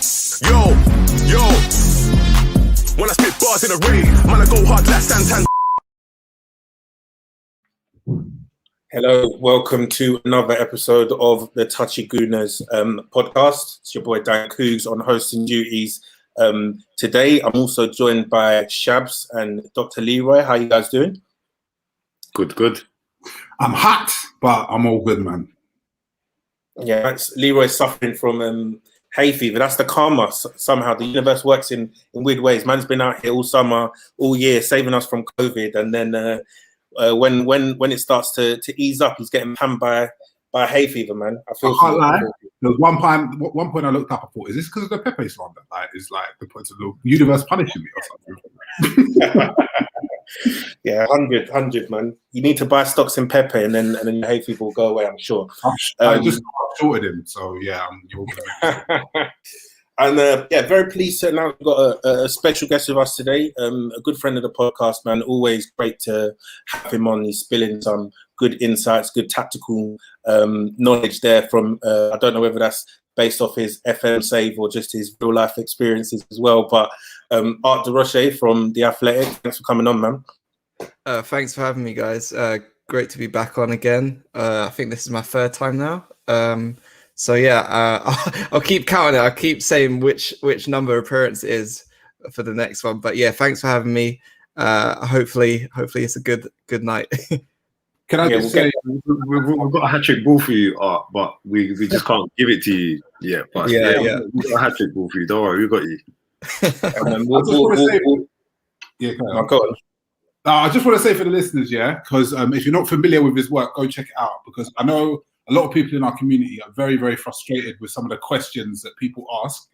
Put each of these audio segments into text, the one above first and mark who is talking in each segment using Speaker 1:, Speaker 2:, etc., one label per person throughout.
Speaker 1: Yo, when I spit bars in a raid, man, I go hard like Santan.
Speaker 2: Hello, welcome to another episode of the Touchy Gooners podcast. It's your boy Dan Koogs on hosting duties. Today, I'm also joined by Shabs and Dr. Leroy. How you guys doing?
Speaker 3: Good.
Speaker 4: I'm hot, but I'm all good, man.
Speaker 2: Yeah, Leroy's suffering from hay fever. That's the karma. Somehow the universe works in weird ways. Man's been out here all summer, all year, saving us from COVID, and then when it starts to ease up, he's getting panned by hay fever, man. I feel.
Speaker 4: I can't lie. There was one point I looked up. I thought, is this because of the Pepe slander? Like, it's like the universe punishing me or something.
Speaker 2: Yeah, 100, man. You need to buy stocks in Pepe, and then your hay fever will go away, I'm sure.
Speaker 4: I just shorted him, so yeah, you're gonna
Speaker 2: And very pleased to announce we've got a special guest with us today, a good friend of the podcast, man. Always great to have him on. He's spilling some good insights, good tactical knowledge there from, I don't know whether that's based off his FM save or just his real life experiences as well. But Art Roche from The Athletic, thanks for coming on, man.
Speaker 5: Thanks for having me, guys. Great to be back on again. I think this is my third time now. So yeah, I'll keep counting it. I'll keep saying which number appearance it is for the next one. But yeah, thanks for having me. Hopefully it's a good night.
Speaker 3: Can I just say we've got a hat-trick ball for you, Art, but we just can't give it to you yet. But yeah. We've got a hat-trick ball for you. Don't worry, we got you.
Speaker 4: I just want to say for the listeners, because if you're not familiar with his work, go check it out, because I know a lot of people in our community are very, very frustrated with some of the questions that people ask.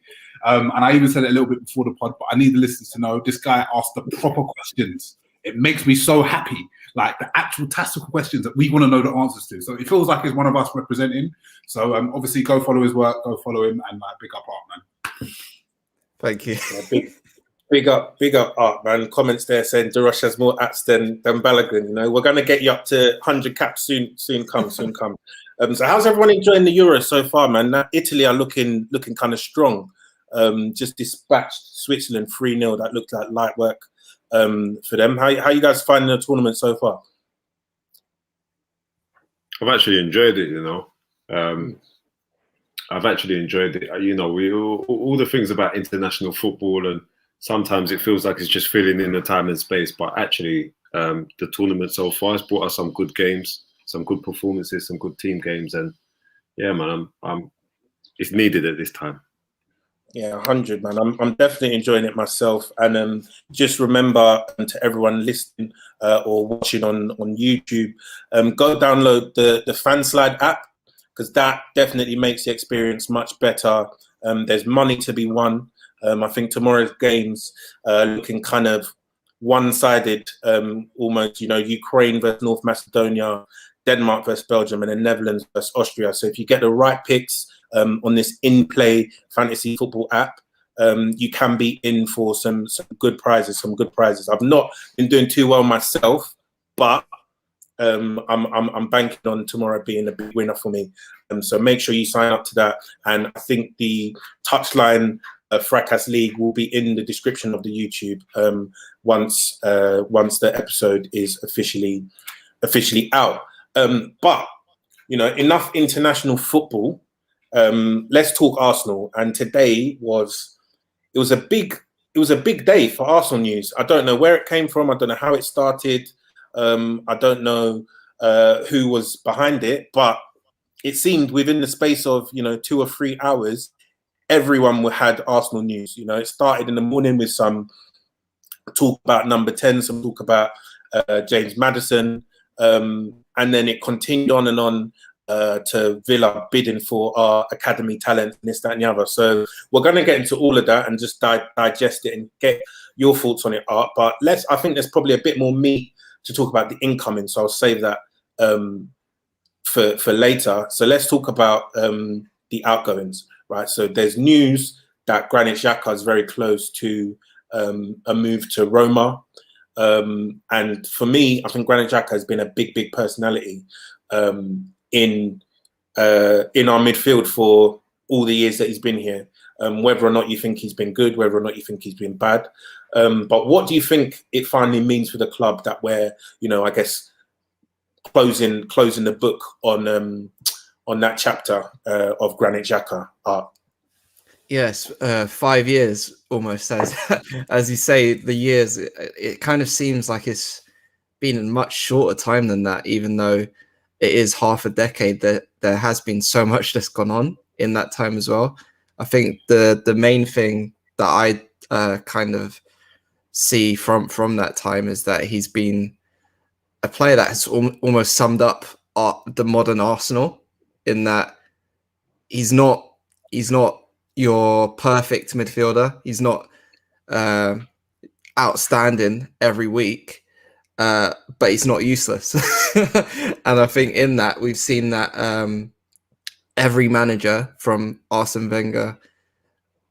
Speaker 4: And I even said it a little bit before the pod, but I need the listeners to know this guy asked the proper questions. It makes me so happy, like the actual tactical questions that we want to know the answers to. So it feels like it's one of us representing. So obviously go follow his work, go follow him, and big up Art, man.
Speaker 5: Thank you.
Speaker 2: Yeah, big up Art, man. Comments there saying Darush has more apps than Balogun. You know, we're going to get you up to 100 caps soon come. So how's everyone enjoying the Euros so far, man? Now, Italy are looking kind of strong. Just dispatched Switzerland 3-0. That looked like light work for them. How you guys finding the tournament so far?
Speaker 3: I've actually enjoyed it, you know. I've actually enjoyed it. You know, all the things about international football, and sometimes it feels like it's just filling in the time and space. But actually, the tournament so far has brought us some good games, some good performances, some good team games, and yeah, man, it's needed at this time.
Speaker 2: Yeah, 100, man. I'm definitely enjoying it myself. And just remember, to everyone listening or watching on YouTube, go download the Fanslide app, because that definitely makes the experience much better. There's money to be won. I think tomorrow's games looking kind of one-sided, almost, you know, Ukraine versus North Macedonia, Denmark versus Belgium, and then Netherlands versus Austria. So if you get the right picks on this in-play fantasy football app, you can be in for some good prizes, I've not been doing too well myself, but I'm banking on tomorrow being a big winner for me. So make sure you sign up to that. And I think the Touchline Fracas League will be in the description of the YouTube once the episode is officially out. But you know, enough international football. Let's talk Arsenal. And today was a big day for Arsenal news. I don't know where it came from. I don't know how it started. I don't know who was behind it, but it seemed within the space of 2 or 3 hours, everyone had Arsenal news. You know, it started in the morning with some talk about number 10, some talk about James Maddison, and then it continued on and on to Villa bidding for our academy talent, and this, that, and the other. So we're going to get into all of that and just digest it and get your thoughts on it, Art. But I think there's probably a bit more meat to talk about the incoming, so I'll save that for later. So let's talk about the outgoings, right? So there's news that Granit Xhaka is very close to a move to Roma. And for me, I think Granit Xhaka has been a big personality in our midfield for all the years that he's been here. Whether or not you think he's been good, whether or not you think he's been bad. But what do you think it finally means for the club that we're, I guess, closing the book on that chapter of Granit Xhaka art?
Speaker 5: Yes, 5 years almost, as you say, the years, it kind of seems like it's been a much shorter time than that, even though it is half a decade. That there has been so much that's gone on in that time as well. I think the main thing that I kind of see from that time is that he's been a player that has almost summed up the modern Arsenal, in that he's not your perfect midfielder. He's not outstanding every week, but he's not useless. And I think in that we've seen that every manager from Arsene Wenger,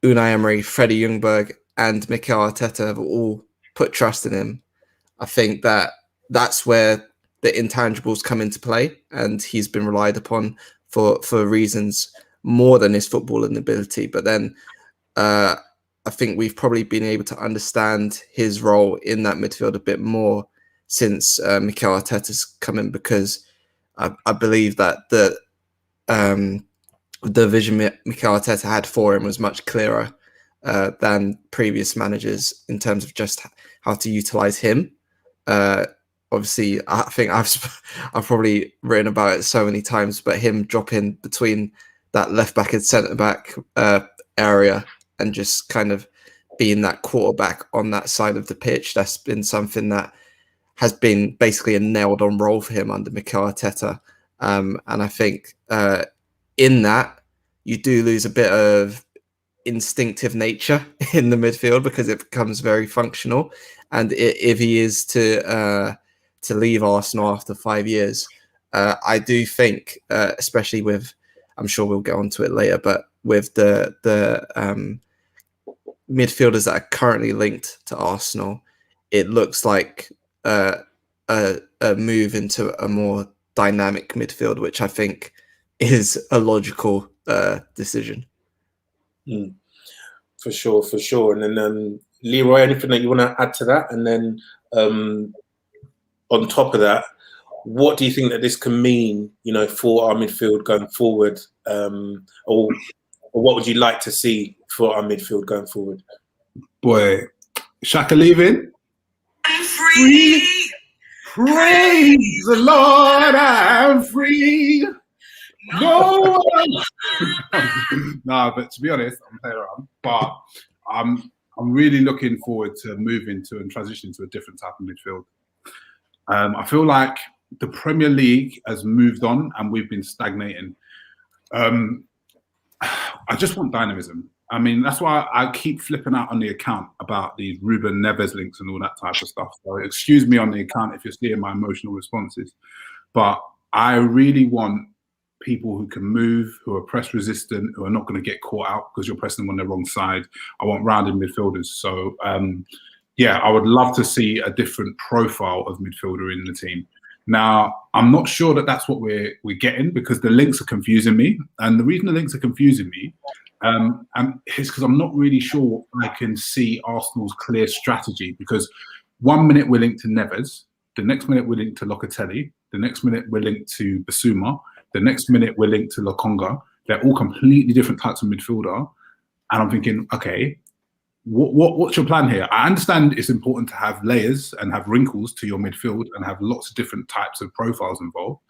Speaker 5: Unai Emery, Freddie Ljungberg, and Mikel Arteta have all put trust in him. I think that's where the intangibles come into play, and he's been relied upon for reasons more than his footballing ability. But then I think we've probably been able to understand his role in that midfield a bit more since Mikel Arteta's come in, because I believe that the vision Mikel Arteta had for him was much clearer than previous managers in terms of just how to utilize him. Obviously, I think I've probably written about it so many times, but him dropping between that left back and centre back area and just kind of being that quarterback on that side of the pitch, that's been something that has been basically a nailed on role for him under Mikel Arteta. And I think in that you do lose a bit of instinctive nature in the midfield, because it becomes very functional. And if he is to leave Arsenal after 5 years, I do think, especially with, I'm sure we'll get onto it later, but with the midfielders that are currently linked to Arsenal, it looks like a move into a more dynamic midfield, which I think is a logical decision.
Speaker 2: For sure. And then Leroy, anything that you want to add to that? And then on top of that, what do you think that this can mean, for our midfield going forward? Or what would you like to see for our midfield going forward?
Speaker 4: Boy, Xhaka leaving? I'm free! Praise the Lord, I'm free! No! No, but to be honest, I'm playing around. But I'm really looking forward to moving to and transitioning to a different type of midfield. I feel like the Premier League has moved on and we've been stagnating. I just want dynamism. I mean, that's why I keep flipping out on the account about these Ruben Neves links and all that type of stuff. So excuse me on the account if you're seeing my emotional responses. But I really want people who can move, who are press resistant, who are not going to get caught out because you're pressing them on the wrong side. I want rounded midfielders. So, yeah, I would love to see a different profile of midfielder in the team. Now, I'm not sure that that's what we're getting, because the links are confusing me. And the reason the links are confusing me is because I'm not really sure I can see Arsenal's clear strategy, because 1 minute we're linked to Neves, the next minute we're linked to Locatelli, the next minute we're linked to Basuma, the next minute we're linked to Lokonga. They're all completely different types of midfielder. And I'm thinking, okay, what's your plan here? I understand it's important to have layers and have wrinkles to your midfield and have lots of different types of profiles involved,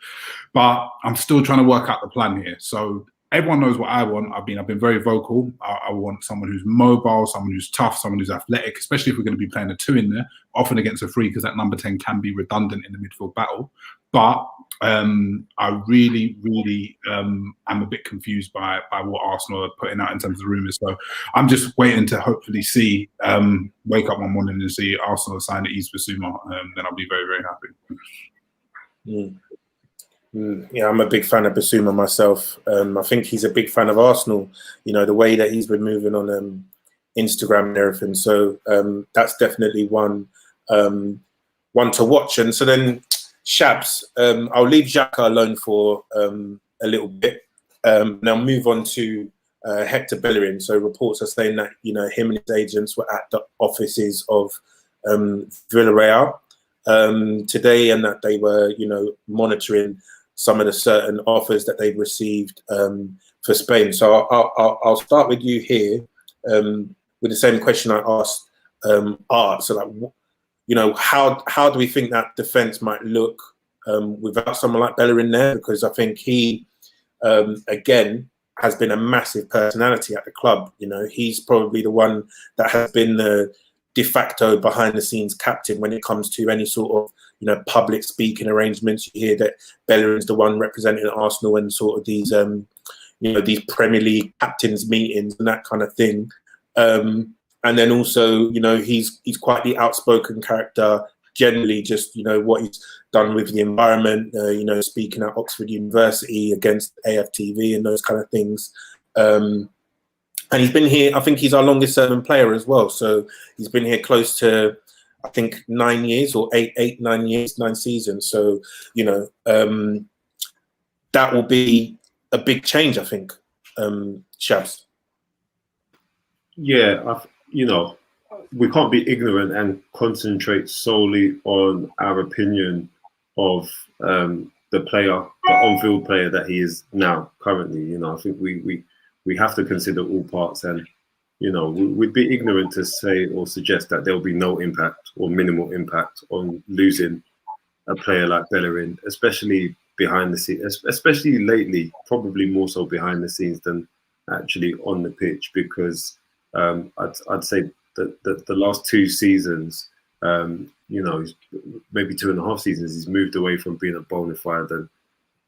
Speaker 4: but I'm still trying to work out the plan here. So everyone knows what I want. I've been very vocal. I want someone who's mobile, someone who's tough, someone who's athletic, especially if we're going to be playing a 2 in there, often against a 3, because that number 10 can be redundant in the midfield battle. But I really am a bit confused by what Arsenal are putting out in terms of rumours. So I'm just waiting to hopefully see, wake up one morning and see Arsenal sign Yves Bissouma. Then I'll be very, very happy.
Speaker 2: Yeah, I'm a big fan of Basuma myself. I think he's a big fan of Arsenal, the way that he's been moving on Instagram and everything. So that's definitely one to watch. And so then Shabs, I'll leave Xhaka alone for a little bit. And I'll move on to Hector Bellerin. So reports are saying that, you know, him and his agents were at the offices of Villarreal today, and that they were, you know, monitoring some of the certain offers that they've received for Spain. So I'll start with you here with the same question I asked Art. So, like, you know, how do we think that defence might look without someone like Bellerin there? Because I think he, again, has been a massive personality at the club. You know, he's probably the one that has been the de facto behind the scenes captain when it comes to any sort of, you know, public speaking arrangements. You hear that Bellerin's the one representing Arsenal and sort of these, you know, these Premier League captains meetings and that kind of thing. And then also, you know, he's quite the outspoken character generally, just, you know, what he's done with the environment, you know, speaking at Oxford University against AFTV and those kind of things. And he's been here, I think he's our longest serving player as well. So he's been here close to, I think, 9 years or 9 seasons. So, you know, that will be a big change, I think, Shabs.
Speaker 3: Yeah, you know, we can't be ignorant and concentrate solely on our opinion of the player, the on-field player that he is now currently. You know, I think we have to consider all parts, and, you know, we'd be ignorant to say or suggest that there will be no impact or minimal impact on losing a player like Bellerin, especially behind the scenes, especially lately, probably more so behind the scenes than actually on the pitch, because I'd say that the last 2 seasons, you know, maybe 2.5 seasons, he's moved away from being a bona fide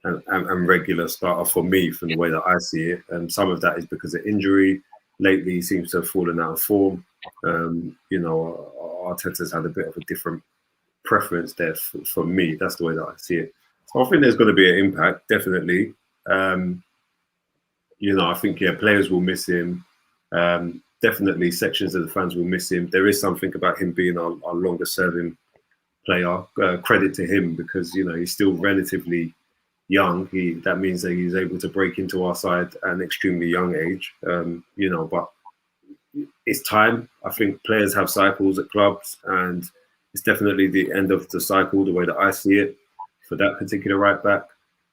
Speaker 3: and regular starter for me, from the way that I see it. And some of that is because of injury. Lately, he seems to have fallen out of form. You know, Arteta's had a bit of a different preference there for me. That's the way that I see it. So I think there's going to be an impact, definitely. You know, I think, yeah, players will miss him. Definitely sections of the fans will miss him. There is something about him being our longest serving player. Credit to him, because, you know, he's still relatively young. That means that he's able to break into our side at an extremely young age. You know, but it's time. I think players have cycles at clubs, and it's definitely the end of the cycle, the way that I see it, for that particular right back.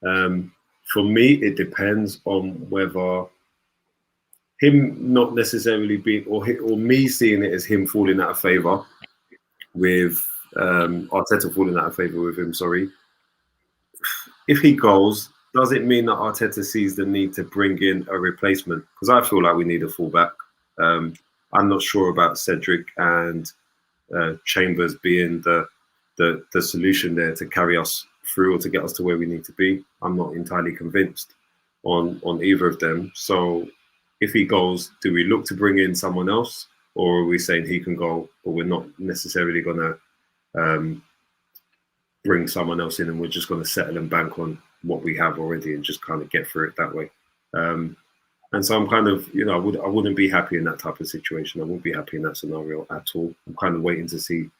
Speaker 3: For me, it depends on whether him not necessarily being, or me seeing it as him falling out of favour with Arteta falling out of favour with him, sorry. If he goes, does it mean that Arteta sees the need to bring in a replacement? Because I feel like we need a fullback. I'm not sure about Cedric and Chambers being the solution there to carry us through or to get us to where we need to be. I'm not entirely convinced on either of them. So if he goes, do we look to bring in someone else, or are we saying he can go, but we're not necessarily going to bring someone else in, and we're just going to settle and bank on what we have already and just kind of get through it that way? And so I'm kind of, you know, I wouldn't be happy in that type of situation. I wouldn't be happy in that scenario at all. I'm kind of waiting to see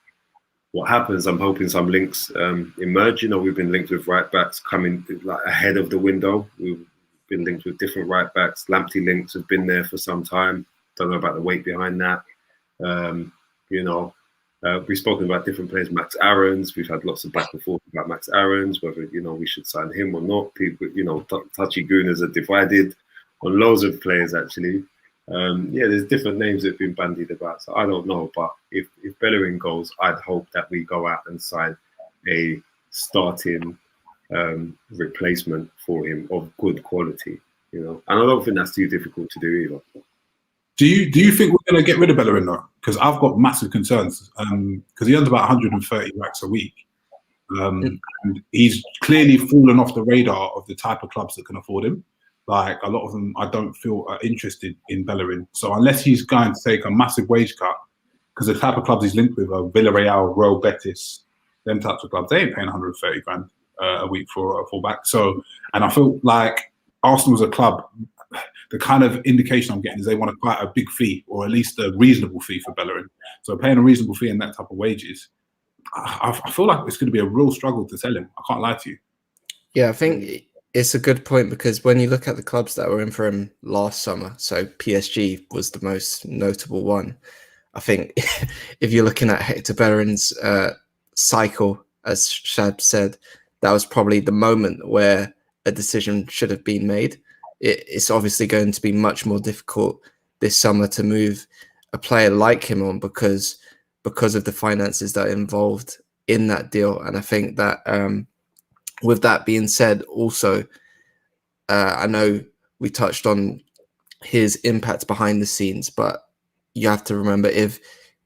Speaker 3: what happens. I'm hoping some links emerge. You know, we've been linked with right backs coming like ahead of the window. We've been linked with different right backs. Lamptey links have been there for some time. Don't know about the weight behind that. You know, we've spoken about different players. Max Aarons, we've had lots of back and forth about Max Aarons, whether, you know, we should sign him or not. People, you know, touchy gooners are divided on loads of players, actually. Yeah, there's different names that have been bandied about, so I don't know. But if Bellerin goes, I'd hope that we go out and sign a starting replacement for him of good quality, you know. And I don't think that's too difficult to do either.
Speaker 4: Do you think we're going to get rid of Bellerin though? Because I've got massive concerns. Because he earns about 130 racks a week. And he's clearly fallen off the radar of the type of clubs that can afford him. Like, a lot of them, I don't feel are interested in Bellerin. So unless he's going to take a massive wage cut, because the type of clubs he's linked with are Villarreal, Real Betis, them types of clubs, they ain't paying 130 grand a week for a fullback. So, and I feel like Arsenal's a club, the kind of indication I'm getting is they want quite a big fee, or at least a reasonable fee for Bellerin. So paying a reasonable fee and that type of wages, I feel like it's going to be a real struggle to sell him. I can't lie to you.
Speaker 5: Yeah, I think it's a good point, because when you look at the clubs that were in for him last summer, so PSG was the most notable one. I think if you're looking at Hector Bellerin's cycle, as Shabs said, that was probably the moment where a decision should have been made. It's obviously going to be much more difficult this summer to move a player like him on because of the finances that are involved in that deal. And I think that with that being said, also, I know we touched on his impact behind the scenes, but you have to remember, if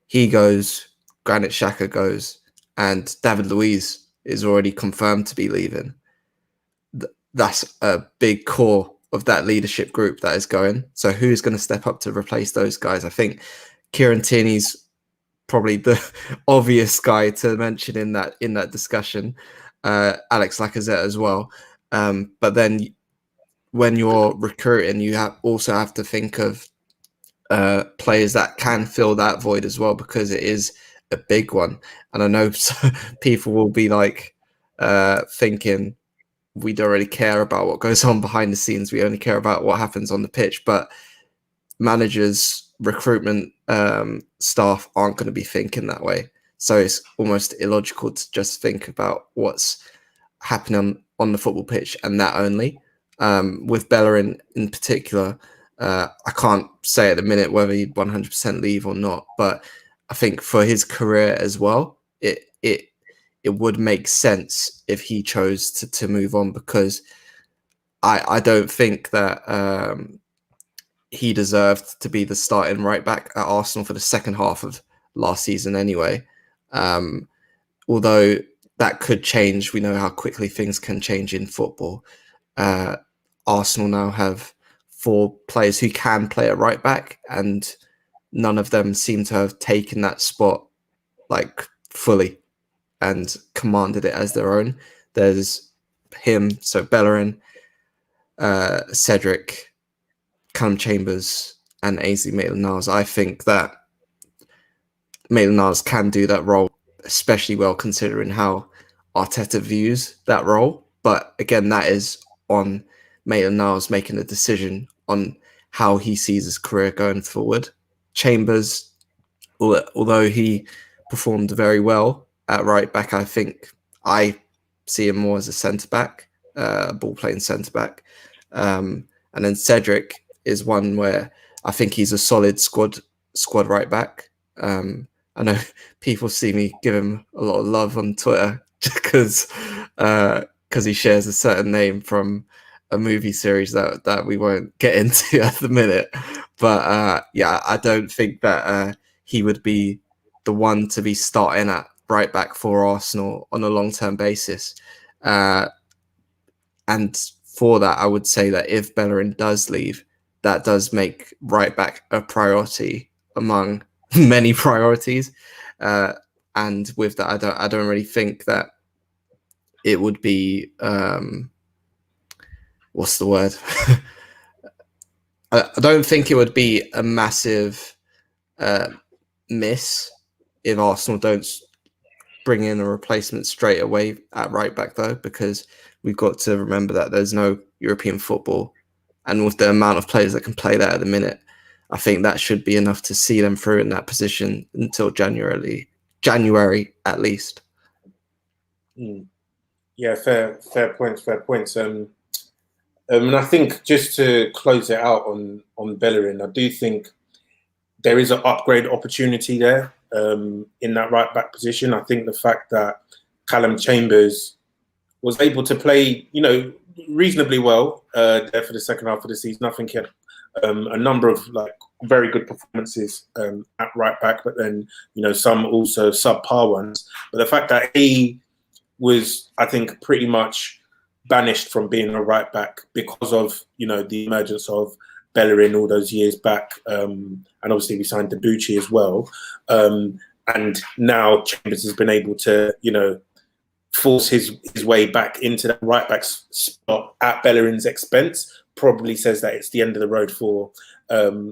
Speaker 5: he goes, Granit Xhaka goes, and David Luiz is already confirmed to be leaving, that's a big core of that leadership group that is going. So who's going to step up to replace those guys? I think Kieran Tierney's probably the obvious guy to mention in that discussion. Alex Lacazette as well. But then when you're recruiting, you also have to think of players that can fill that void as well, because it is a big one. And I know people will be like thinking, we don't really care about what goes on behind the scenes. We only care about what happens on the pitch. But managers, recruitment staff aren't going to be thinking that way. So it's almost illogical to just think about what's happening on the football pitch and that only. With Bellerin in particular, I can't say at the minute whether he'd 100% leave or not, but I think for his career as well, it would make sense if he chose to move on, because I don't think that he deserved to be the starting right back at Arsenal for the second half of last season anyway. Although that could change. We know how quickly things can change in football. Arsenal now have 4 players who can play at right back, and none of them seem to have taken that spot like fully and commanded it as their own. There's him, so Bellerin, Cedric, Callum Chambers, and Ainsley Maitland-Niles. I think that Maitland-Niles can do that role especially well, considering how Arteta views that role. But again, that is on Maitland-Niles making a decision on how he sees his career going forward. Chambers, although he performed very well at right back, I think I see him more as a centre back, ball playing centre back. And then Cedric is one where I think he's a solid squad right back. I know people see me give him a lot of love on Twitter because he shares a certain name from a movie series that we won't get into at the minute. But yeah, I don't think that he would be the one to be starting at right back for Arsenal on a long-term basis. And for that, I would say that if Bellerin does leave, that does make right back a priority among many priorities. And with that, I don't really think that it would be what's the word? I don't think it would be a massive miss if Arsenal don't bring in a replacement straight away at right back, though, because we've got to remember that there's no European football, and with the amount of players that can play that at the minute, I think that should be enough to see them through in that position until January at least.
Speaker 2: Yeah, fair points. And I think just to close it out on Bellerin, I do think there is an upgrade opportunity there in that right back position. I think the fact that Callum Chambers was able to play, reasonably well there for the second half of the season. I think he had a number of very good performances at right back, but then some also subpar ones. But the fact that he was, I think, pretty much banished from being a right back because of the emergence of Bellerin all those years back, and obviously we signed Debuchy as well, and now Chambers has been able to force his way back into that right back spot at Bellerin's expense. Probably says that it's the end of the road for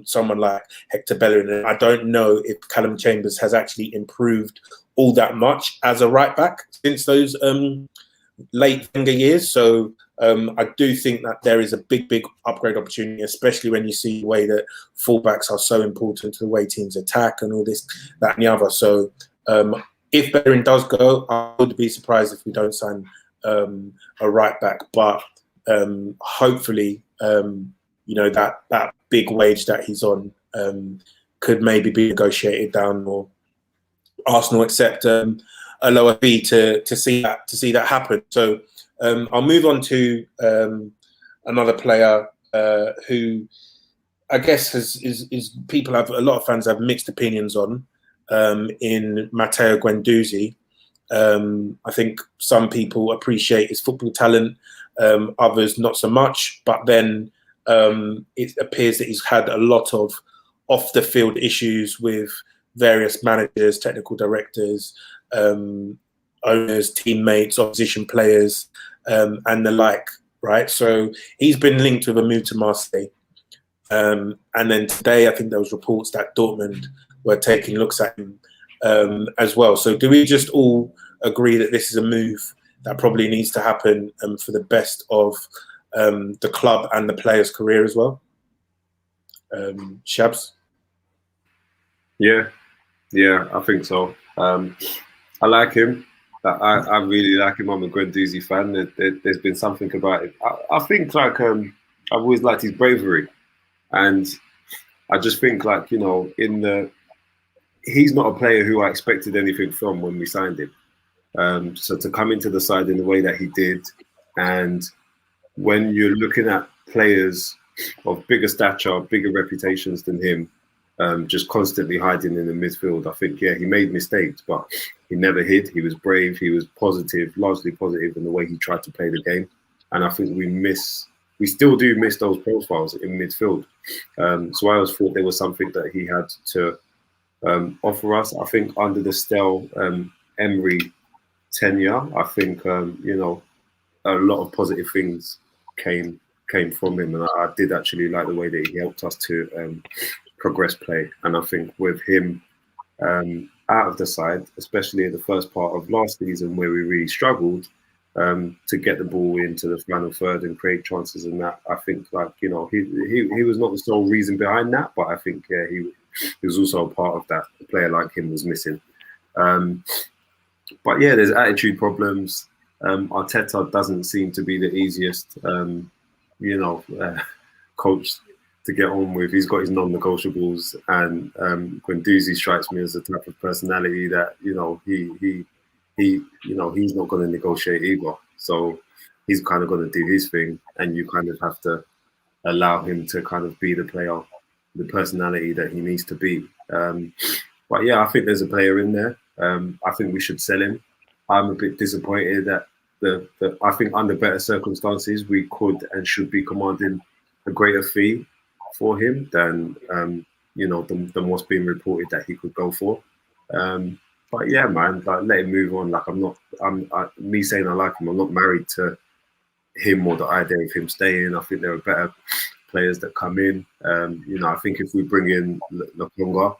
Speaker 2: someone like Hector Bellerin. And I don't know if Callum Chambers has actually improved all that much as a right back since those late Wenger years. So I do think that there is a big upgrade opportunity, especially when you see the way that fullbacks are so important to the way teams attack and all this, that, and the other. So if Bellerin does go, I would be surprised if we don't sign a right back. But hopefully, that big wage that he's on could maybe be negotiated down, or Arsenal accept a lower fee to see that happen. So I'll move on to another player who I guess is people have, a lot of fans have mixed opinions on, in Matteo Guendouzi. I think some people appreciate his football talent, others not so much. But then it appears that he's had a lot of off the field issues with various managers, technical directors, owners, teammates, opposition players, and the like, right? So he's been linked with a move to Marseille. And then today, I think there was reports that Dortmund were taking looks at him as well. So do we just all agree that this is a move that probably needs to happen for the best of the club and the player's career as well? Shabs?
Speaker 3: Yeah, I think so. I like him. I really like him. I'm a Guendouzi fan. There's been something about it. I think like I've always liked his bravery, and I just think like he's not a player who I expected anything from when we signed him. So to come into the side in the way that he did, and when you're looking at players of bigger stature, bigger reputations than him, just constantly hiding in the midfield, I think, he made mistakes, but he never hid. He was brave. He was positive, largely positive in the way he tried to play the game. And I think we still do miss those profiles in midfield. So I always thought there was something that he had to offer us. I think under the Stell Emery tenure, I think, a lot of positive things came from him. And I did actually like the way that he helped us to progress play. And I think with him out of the side, especially in the first part of last season where we really struggled to get the ball into the final third and create chances and that, I think he was not the sole reason behind that, but I think he was also a part of that. A player like him was missing. But there's attitude problems. Arteta doesn't seem to be the easiest coach to get on with. He's got his non-negotiables, and Guendouzi strikes me as the type of personality that he's not going to negotiate either. So he's kind of going to do his thing, and you kind of have to allow him to kind of be the player, the personality that he needs to be. But I think there's a player in there. I think we should sell him. I'm a bit disappointed that I think under better circumstances we could and should be commanding a greater fee for him than than what's being reported that he could go for. But man, like, let him move on. Like me saying I like him, I'm not married to him or the idea of him staying. I think there are better players that come in. I think if we bring in Lokonga,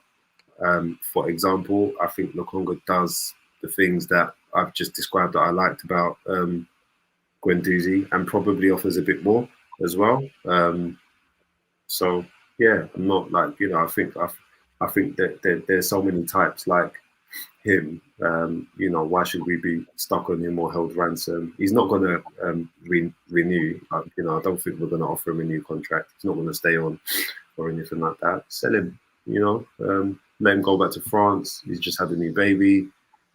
Speaker 3: for example, I think Lokonga does the things that I've just described that I liked about Guendouzi, and probably offers a bit more as well. So I'm not like I think that there's so many types like him. Why should we be stuck on him or held ransom? He's not going to renew. I don't think we're going to offer him a new contract. He's not going to stay on or anything like that. Sell him. Let him go back to France. He's just had a new baby.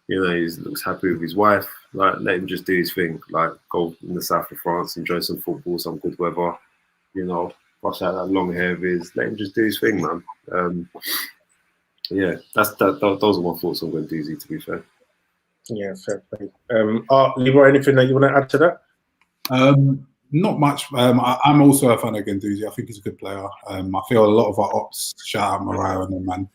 Speaker 3: He looks happy with his wife. Like, let him just do his thing. Like, go in the south of France, enjoy some football, some good weather. Wash out that long hair of his. Let him just do his thing, man. Those are my thoughts on Guendouzi, to be fair.
Speaker 2: Yeah, fair play. Leroy, anything that you want to add to that?
Speaker 4: Not much. I'm also a fan of Guendouzi. I think he's a good player. I feel a lot of our ops, shout out Mariah and them, man,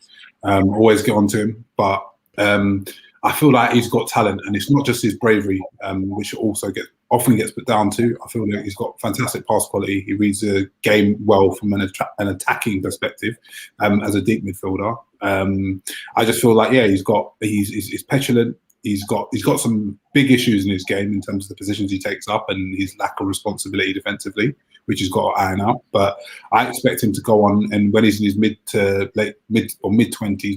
Speaker 4: always get onto him. But I feel like he's got talent, and it's not just his bravery, which also often gets put down to. I feel like he's got fantastic pass quality. He reads the game well from an attacking perspective, as a deep midfielder. I just feel like he's petulant. he's got some big issues in his game in terms of the positions he takes up and his lack of responsibility defensively, which he's got to iron out. But I expect him to go on, and when he's in his mid 20s,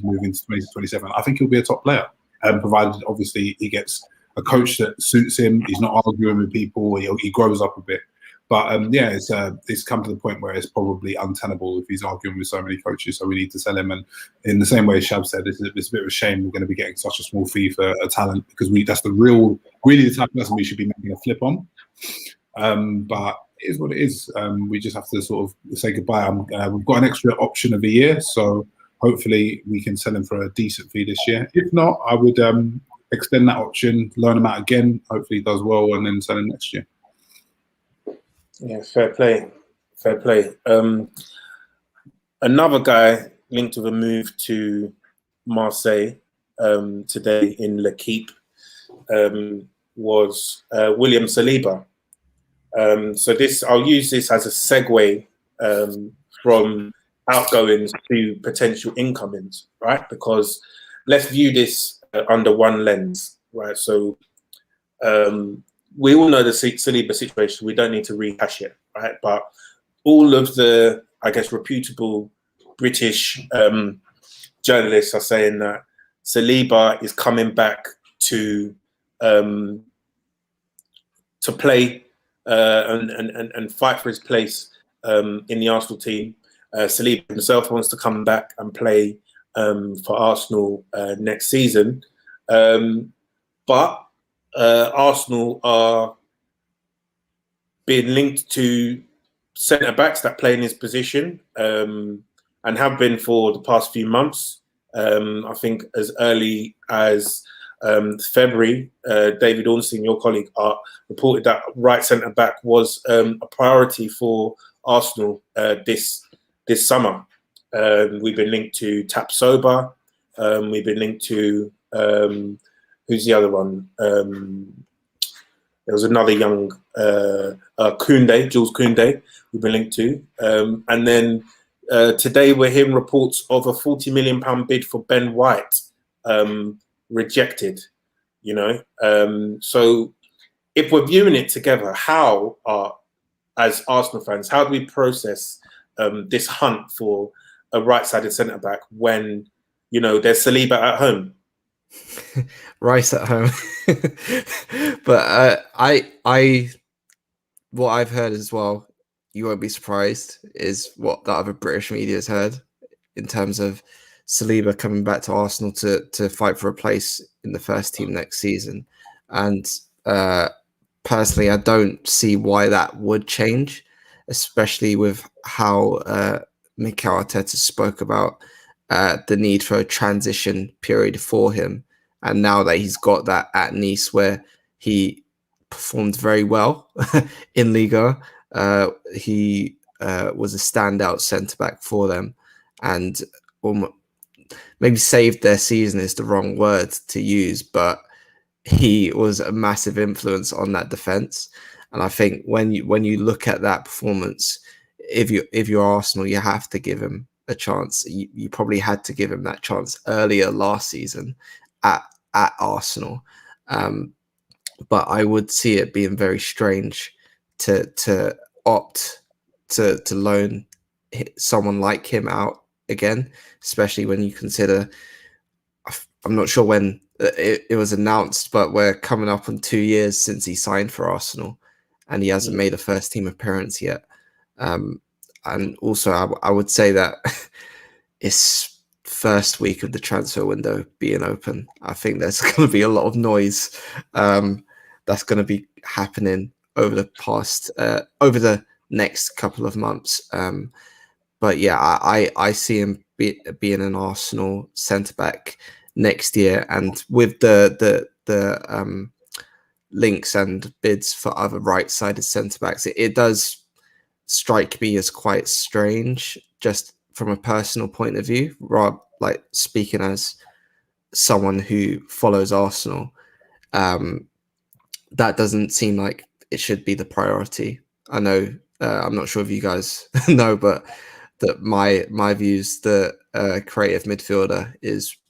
Speaker 4: moving to 27, I think he'll be a top player. Provided obviously he gets a coach that suits him, he's not arguing with people, he grows up a bit. But it's come to the point where it's probably untenable if he's arguing with so many coaches. So we need to sell him. And in the same way Shabs said, it's a bit of a shame we're going to be getting such a small fee for a talent, because that's really the type of person we should be making a flip on. But it is what it is. We just have to sort of say goodbye. We've got an extra option of a year, so hopefully we can sell him for a decent fee this year. If not, I would extend that option, loan him out again. Hopefully he does well, and then sell him next year.
Speaker 2: Yeah, fair play. Another guy linked with a move to Marseille today in L'Equipe was William Saliba. So I'll use this as a segue from outgoings to potential incomings, right? Because let's view this under one lens, right? So we all know the Saliba situation. We don't need to rehash it, right? But all of the, I guess, reputable British journalists are saying that Saliba is coming back to play and fight for his place in the Arsenal team. Saliba himself wants to come back and play for Arsenal next season. But Arsenal are being linked to centre-backs that play in his position and have been for the past few months. I think as early as February, David Ornstein, your colleague, reported that right centre-back was a priority for Arsenal this summer. We've been linked to Tapsoba. We've been linked to who's the other one? There was another young Koundé, Jules Koundé, we've been linked to. And then today we're hearing reports of a £40 million bid for Ben White rejected, you know. So if we're viewing it together, as Arsenal fans, how do we process this hunt for a right-sided centre-back when, you know, there's Saliba at home?
Speaker 5: Rice at home. But what I've heard as well, you won't be surprised, is what the other British media has heard in terms of Saliba coming back to Arsenal to fight for a place in the first team next season. And personally, I don't see why that would change, especially with how Mikel Arteta spoke about the need for a transition period for him. And now that he's got that at Nice, where he performed very well in Liga, he was a standout centre-back for them, and maybe saved their season is the wrong word to use, but he was a massive influence on that defence. And I think when you look at that performance, if you're Arsenal, you have to give him a chance. You probably had to give him that chance earlier last season at Arsenal. But I would see it being very strange to opt to loan someone like him out again, especially when you consider, I'm not sure when it was announced, but we're coming up on 2 years since he signed for Arsenal, and he hasn't made a first team appearance yet. And also, I would say that it's first week of the transfer window being open. I think there's going to be a lot of noise that's going to be happening over the next couple of months. But yeah, I see him being an Arsenal centre back next year, and with the links and bids for other right-sided centre backs, it does strike me as quite strange, just from a personal point of view, rather like speaking as someone who follows Arsenal. That doesn't seem like it should be the priority. I know, I'm not sure if you guys know, but that my views, the creative midfielder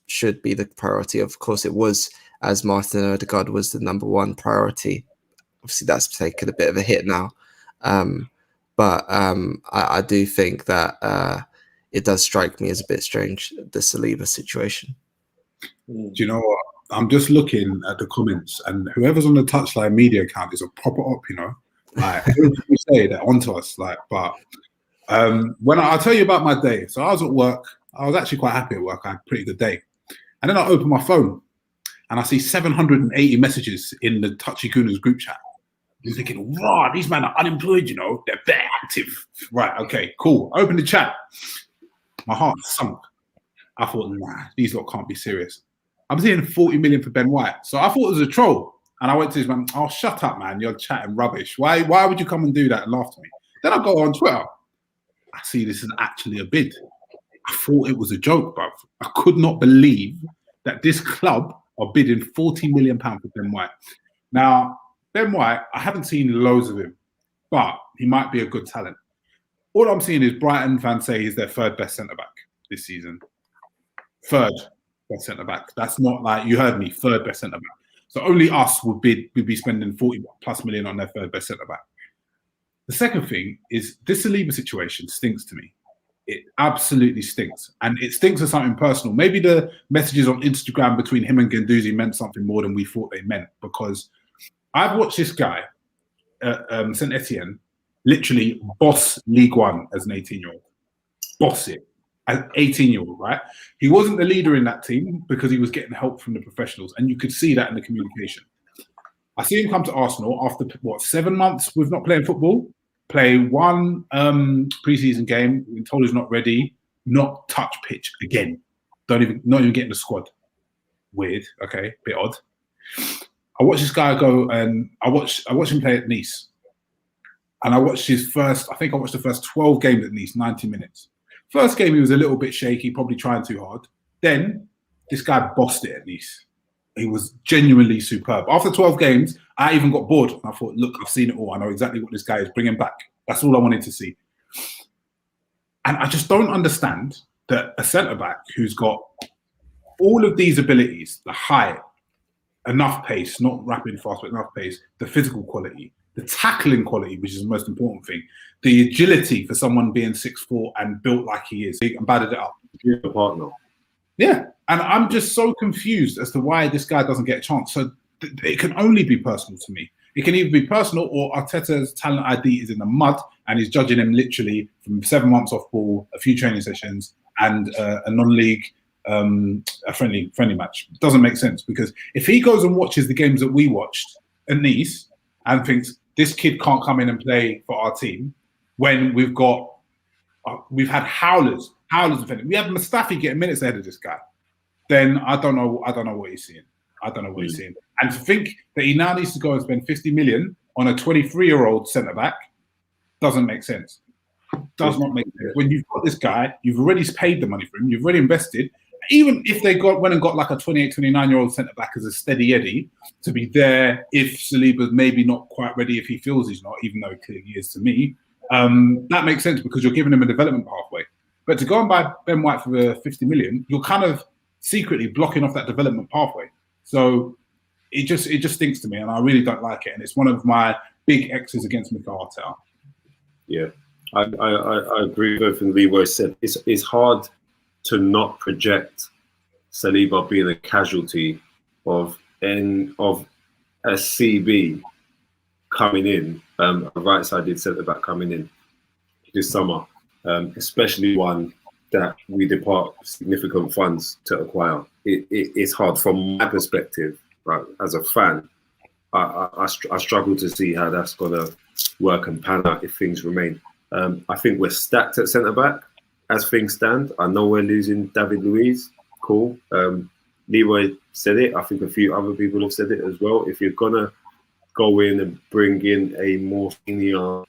Speaker 5: should be the priority. Of course, it was as Martin Odegaard was the number one priority. Obviously, that's taken a bit of a hit now. But I do think that it does strike me as a bit strange, the Saliba situation.
Speaker 4: Do you know what? I'm just looking at the comments, and whoever's on the Touchline media account is a proper op, you know. Like, everything we say, they're onto us. Like, but when I'll tell you about my day. So I was at work. I was actually quite happy at work. I had a pretty good day. And then I open my phone, and I see 780 messages in the Touchy Gooners group chat. I'm thinking, wow, these men are unemployed, you know. They're very active. Right, okay, cool. I opened the chat. My heart sunk. I thought, nah, these lot can't be serious. I'm seeing 40 million for Ben White. So I thought it was a troll. And I went to his man, oh, shut up, man. You're chatting rubbish. Why would you come and do that and laugh to me? Then I go on Twitter. I see this is actually a bid. I thought it was a joke, bruv. I could not believe that this club are bidding £40 million for Ben White. Now, Ben White, I haven't seen loads of him, but he might be a good talent. All I'm seeing is Brighton fans say he's their third best centre-back this season. Third best centre-back. That's not like, you heard me, third best centre-back. So only us would be spending 40 plus million on their third best centre-back. The second thing is this Saliba situation stinks to me. It absolutely stinks. And it stinks of something personal. Maybe the messages on Instagram between him and Guendouzi meant something more than we thought they meant, because I've watched this guy, Saint Etienne, literally boss League One as an 18-year-old. Boss it. As an 18-year-old, right? He wasn't the leader in that team because he was getting help from the professionals. And you could see that in the communication. I see him come to Arsenal after, 7 months with not playing football, play one pre-season game, we're told he's not ready, not touch pitch again. Not even get in the squad. Weird, okay, bit odd. I watched this guy go, and I watched him play at Nice. And I watched the first 12 games at Nice, 90 minutes. First game, he was a little bit shaky, probably trying too hard. Then, this guy bossed it at Nice. He was genuinely superb. After 12 games, I even got bored. And I thought, look, I've seen it all. I know exactly what this guy is. Bring him back. That's all I wanted to see. And I just don't understand that a centre-back who's got all of these abilities, the height, enough pace, not rapid fast, but enough pace, the physical quality, the tackling quality, which is the most important thing, the agility for someone being 6'4" and built like he is, and batted it up.
Speaker 3: You're the partner.
Speaker 4: Yeah, and I'm just so confused as to why this guy doesn't get a chance. So it can only be personal to me. It can either be personal or Arteta's talent ID is in the mud and he's judging him literally from 7 months off ball, a few training sessions, and a non-league, a friendly match. It doesn't make sense, because if he goes and watches the games that we watched at Nice and thinks this kid can't come in and play for our team, when we've had howlers defending. We have Mustafi getting minutes ahead of this guy. Then I don't know what he's seeing. I don't know what he's seeing. And to think that he now needs to go and spend 50 million on a 23-year-old centre-back doesn't make sense. Does not make sense. When you've got this guy, you've already paid the money for him, you've already invested. Even if they went and got like a 28, 29-year-old centre-back as a steady Eddie to be there if Saliba's maybe not quite ready, if he feels he's not, even though clearly he is to me, that makes sense because you're giving him a development pathway. But to go and buy Ben White for 50 million, you're kind of secretly blocking off that development pathway. So it just stinks to me, and I really don't like it. And it's one of my big X's against Mikel Arteta. Yeah,
Speaker 3: I agree with everything Leroy said. It's hard to not project Saliba being a casualty of a CB coming in, a right-sided centre-back coming in this summer, especially one that we depart significant funds to acquire. It's hard from my perspective, right, as a fan. I struggle to see how that's going to work and pan out if things remain. I think we're stacked at centre-back as things stand. I know we're losing David Luiz. Cool. Leroy said it. I think a few other people have said it as well. If you're going to go in and bring in a more senior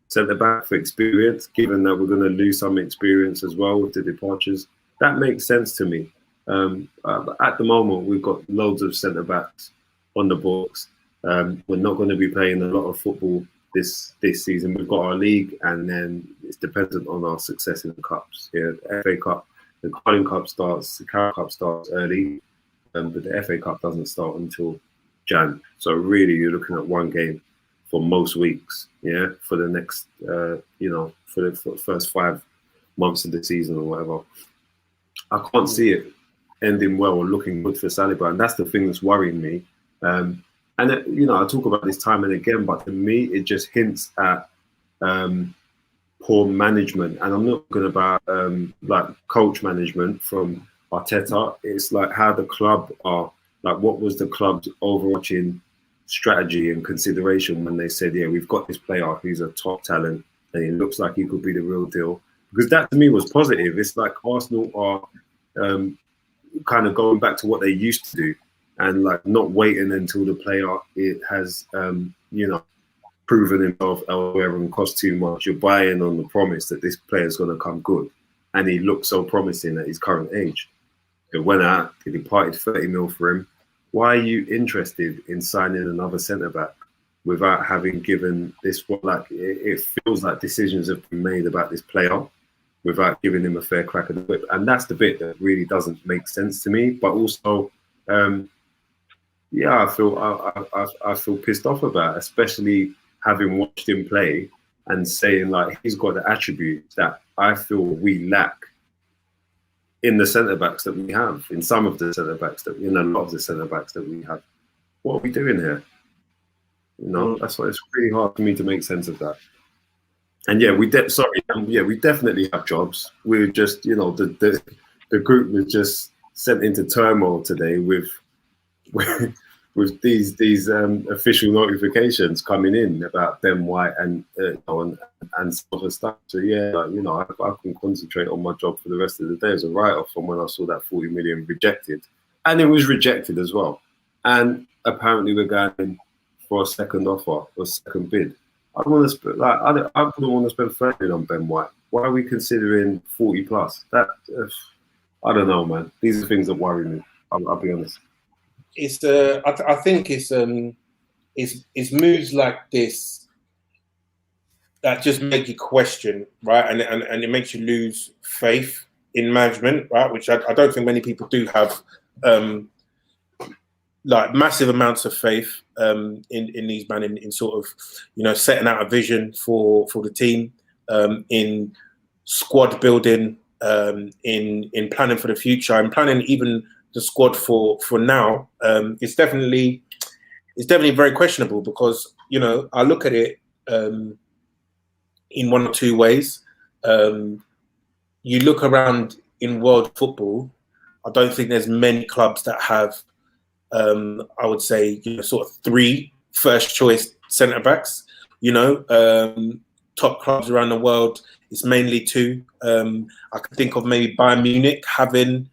Speaker 3: centre-back for experience, given that we're going to lose some experience as well with the departures, that makes sense to me. At the moment, we've got loads of centre-backs on the books. We're not going to be playing a lot of football this season. We've got our league, and then it's dependent on our success in the cups. Yeah, the FA Cup, the Carling Cup starts, the Carabao Cup starts early. but the FA Cup doesn't start until Jan. So really, you're looking at one game for most weeks, yeah, for the next, for the first 5 months of the season or whatever. I can't see it ending well or looking good for Saliba, and that's the thing that's worrying me. And I talk about this time and again, but to me, it just hints at poor management. And I'm not talking about like coach management from Arteta. It's like how the club are, like what was the club's overarching strategy and consideration when they said, yeah, we've got this player who's a top talent and he looks like he could be the real deal. Because that to me was positive. It's like Arsenal are kind of going back to what they used to do and like not waiting until the player has, proven himself elsewhere and cost too much. You're buying on the promise that this player is going to come good. And he looks so promising at his current age. It went out, they departed 30 mil for him. Why are you interested in signing another centre-back without having given this, it feels like decisions have been made about this player without giving him a fair crack at the whip. And that's the bit that really doesn't make sense to me. But also, I feel pissed off about, especially having watched him play and saying like he's got the attributes that I feel we lack in the centre-backs that we have, in some of the centre-backs that, a lot of the centre-backs that we have. What are we doing here? That's why it's really hard for me to make sense of that. And yeah, we definitely have jobs. We're just, the group was just sent into turmoil today with these official notifications coming in about Ben White and some other stuff. So yeah, I can concentrate on my job for the rest of the day as a write-off from when I saw that 40 million rejected, and it was rejected as well. And apparently we're going for a second offer or second bid. I wouldn't want to spend 30 on Ben White. Why are we considering 40 plus? That I don't know, man. These are things that worry me. I'll be honest.
Speaker 2: It's I think it's moves like this that just make you question, right? And it makes you lose faith in management, right? Which I don't think many people do have like massive amounts of faith in these men in sort of setting out a vision for the team, in squad building, in planning for the future, and planning even the squad for now. It's definitely very questionable because I look at it in one or two ways. You look around in world football, I don't think there's many clubs that have I would say sort of 3 first choice centre backs. Top clubs around the world, it's mainly 2. I can think of maybe Bayern Munich having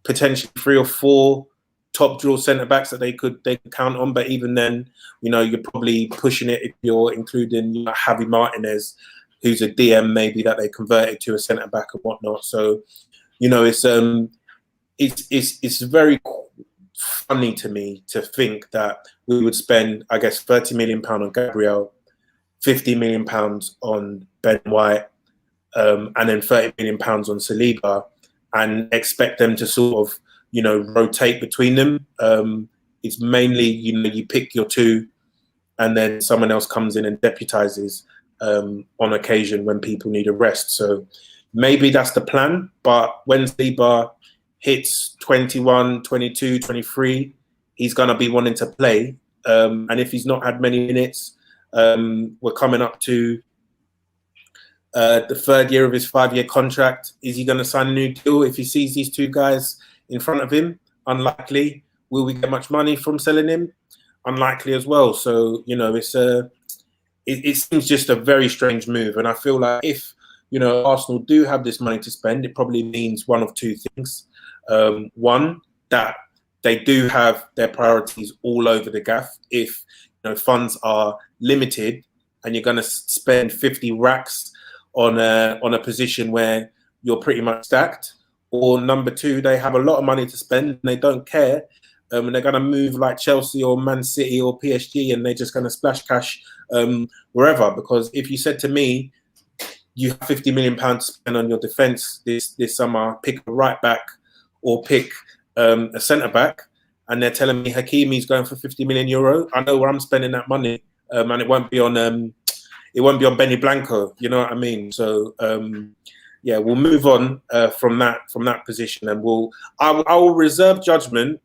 Speaker 2: potentially 3 or 4 top draw centre backs that they could count on, but even then, you're probably pushing it if you're including Javi Martinez, who's a DM maybe that they converted to a centre back and whatnot. So, it's very funny to me to think that we would spend, I guess, £30 million on Gabriel, £50 million on Ben White, and then £30 million on Saliba, and expect them to sort of, rotate between them. It's mainly, you pick your 2 and then someone else comes in and deputizes on occasion when people need a rest. So maybe that's the plan. But when Saliba hits 21, 22, 23, he's going to be wanting to play. And if he's not had many minutes, we're coming up to the 3rd year of his 5-year contract. Is he going to sign a new deal if he sees these 2 guys in front of him? Unlikely. Will we get much money from selling him? Unlikely as well. So, it seems just a very strange move. And I feel like if, Arsenal do have this money to spend, it probably means one of 2 things. One, that they do have their priorities all over the gaff. If, funds are limited and you're going to spend 50 racks on a position where you're pretty much stacked, or number 2, they have a lot of money to spend and they don't care, and they're going to move like Chelsea or Man City or PSG, and they're just going to splash cash wherever. Because if you said to me, you have £50 million to spend on your defence this summer, pick a right back or pick a centre back, and they're telling me Hakimi's going for 50 million euro. I know where I'm spending that money, and it won't be on Benny Blanco. You know what I mean? So yeah, we'll move on from that position, and I will reserve judgment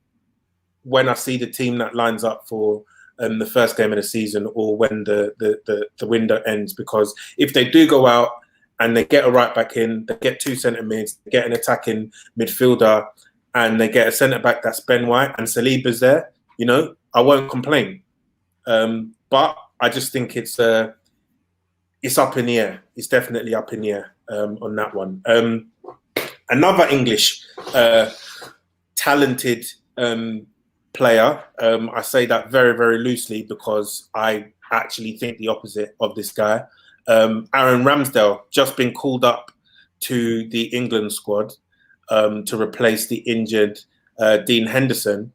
Speaker 2: when I see the team that lines up for the first game of the season, or when the window ends. Because if they do go out and they get a right back in, they get 2 centre mids, they get an attacking midfielder, and they get a centre back that's Ben White and Saliba's there, you know, I won't complain. But I just think it's up in the air. It's definitely up in the air on that one. Another English talented player. I say that very, very loosely because I actually think the opposite of this guy. Aaron Ramsdale just been called up to the England squad to replace the injured Dean Henderson.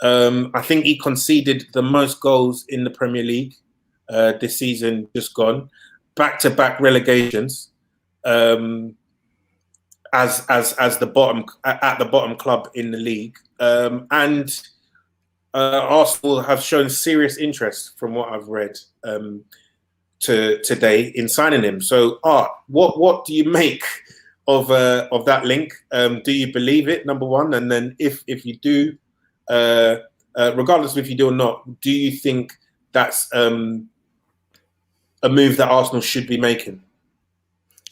Speaker 2: I think he conceded the most goals in the Premier League this season, just gone. Back-to-back relegations as the bottom club in the league, and Arsenal have shown serious interest, from what I've read today, in signing him. So, Art, what do you make of that link? Do you believe it? Number one, and then if you do, regardless of if you do or not, do you think that's a move that Arsenal should be making?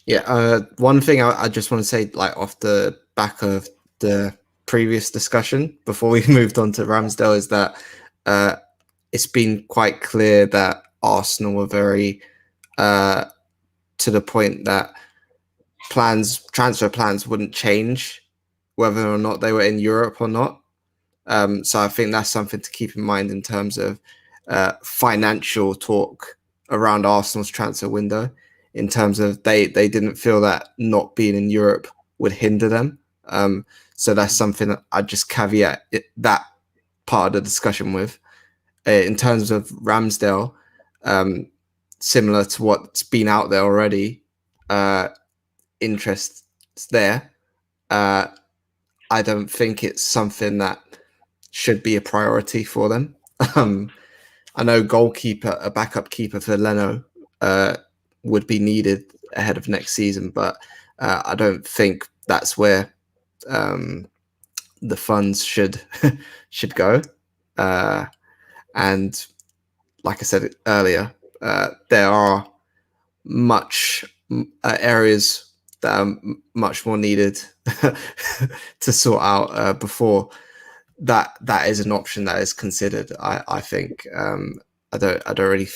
Speaker 5: Yeah, one thing I just want to say, like off the back of the previous discussion before we moved on to Ramsdale, is that it's been quite clear that Arsenal were very to the point that transfer plans wouldn't change whether or not they were in Europe or not. So I think that's something to keep in mind in terms of financial talk around Arsenal's transfer window, in terms of they didn't feel that not being in Europe would hinder them. So that's something that I just caveat that part of the discussion with. In terms of Ramsdale, similar to what's been out there already, interest there. I don't think it's something that should be a priority for them. I know a backup keeper for Leno would be needed ahead of next season, but I don't think that's where the funds should go. And like I said earlier, there are much areas that are much more needed to sort out before that is an option that is considered. I think I don't really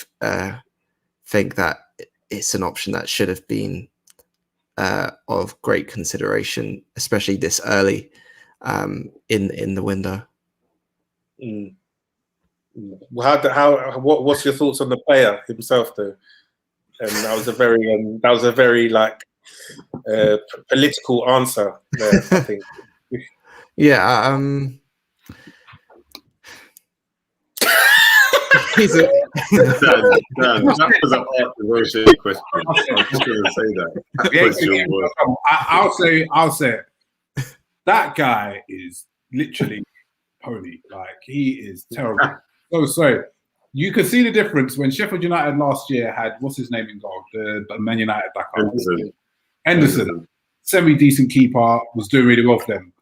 Speaker 5: think that it's an option that should have been of great consideration, especially this early in the window.
Speaker 2: What's your thoughts on the player himself, though? That was a very like political answer there, I think.
Speaker 5: Yeah.
Speaker 3: That was a hard Roche question. I'm just going to say that.
Speaker 4: I'll say it. That guy is literally pony. Like, he is terrible. So sorry. You could see the difference when Sheffield United last year had, what's his name in goal? The Man United backup. Henderson. Semi-decent keeper, was doing really well for them.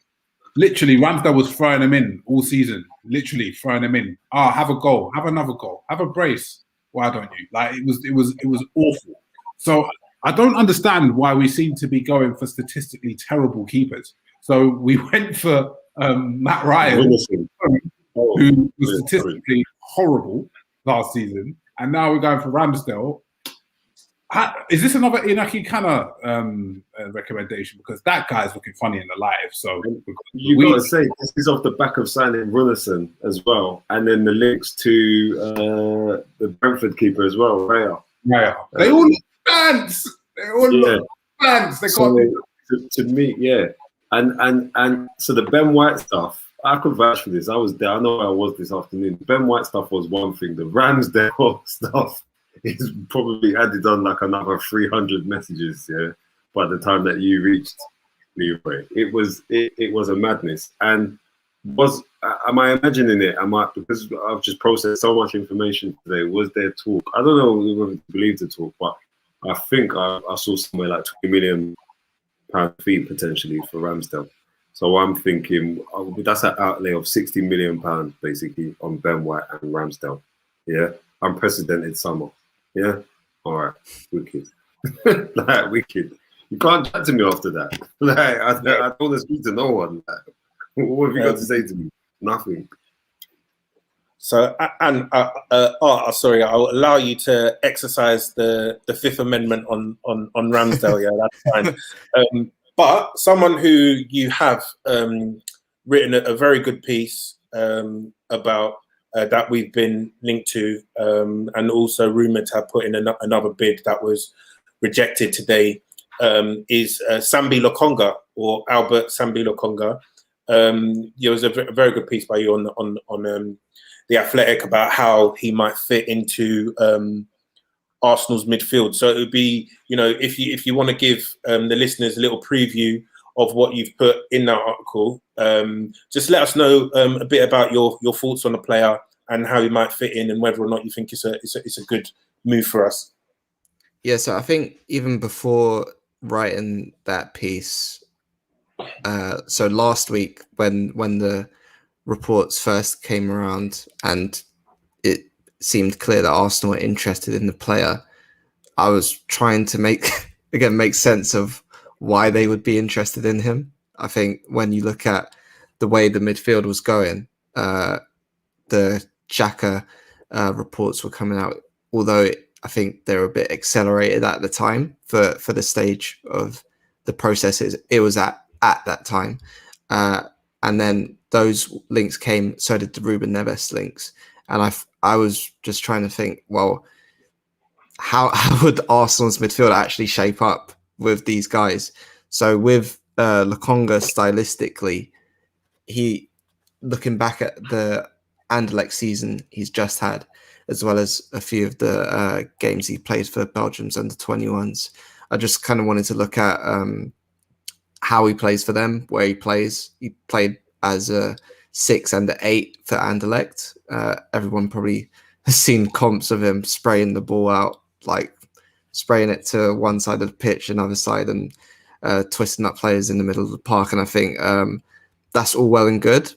Speaker 4: Literally, Ramsdale was throwing them in all season. Literally throwing them in. Have a goal. Have another goal. Have a brace. Why don't you? Like, it was awful. So I don't understand why we seem to be going for statistically terrible keepers. So we went for Matt Ryan, who was statistically horrible last season, and now we're going for Ramsdale. Is this another Inaki Kana recommendation? Because that guy's looking funny in the live. So
Speaker 3: you got to say, this is off the back of signing Runnison as well, and then the links to the Brentford keeper as well, Raya.
Speaker 4: They all look fans. They all look fans. They
Speaker 3: to me, yeah. And so the Ben White stuff, I could vouch for this. I was there. I know I was this afternoon. The Ben White stuff was one thing. The Ramsdale stuff is probably added on like another 300 messages, by the time that you reached Leroy. It was a madness. And Am I imagining it? Because I've just processed so much information today? Was there talk? I don't know whether to believe the talk, but I think I saw somewhere like £20 million fee potentially for Ramsdale. So I'm thinking that's an outlay of £60 million basically on Ben White and Ramsdale. Yeah, unprecedented summer. Yeah, all right, wicked, like wicked. You can't chat to me after that. Like I don't want to speak to no one. Like, what have you got to say to me? Nothing.
Speaker 2: So, sorry, I'll allow you to exercise the Fifth Amendment on Ramsdale. Yeah, that's fine. But someone who you have written a very good piece about that we've been linked to, and also rumoured to have put in another bid that was rejected today, is Sambi Lokonga, or Albert Sambi Lokonga. There was a very good piece by you on The Athletic about how he might fit into Arsenal's midfield. So it would be, if you want to give the listeners a little preview of what you've put in that article, just let us know a bit about your thoughts on the player and how he might fit in, and whether or not you think it's a good move for us.
Speaker 5: Yeah, so I think even before writing that piece, so last week when the reports first came around and it seemed clear that Arsenal were interested in the player, I was trying to make sense of why they would be interested in him. I think when you look at the way the midfield was going, the Xhaka reports were coming out, although I think they were a bit accelerated at the time for the stage of the processes it was at that time. And then those links came, so did the Ruben Neves links. And I was just trying to think, well, how would Arsenal's midfield actually shape up with these guys? So with Lokonga, stylistically, looking back at the Anderlecht season he's just had, as well as a few of the games he played for Belgium's under-21s, I just kind of wanted to look at how he plays for them, where he plays. He played as a 6 and an 8 for Anderlecht. Everyone probably has seen comps of him spraying the ball out, like spraying it to one side of the pitch, another side, and twisting up players in the middle of the park. And I think that's all well and good.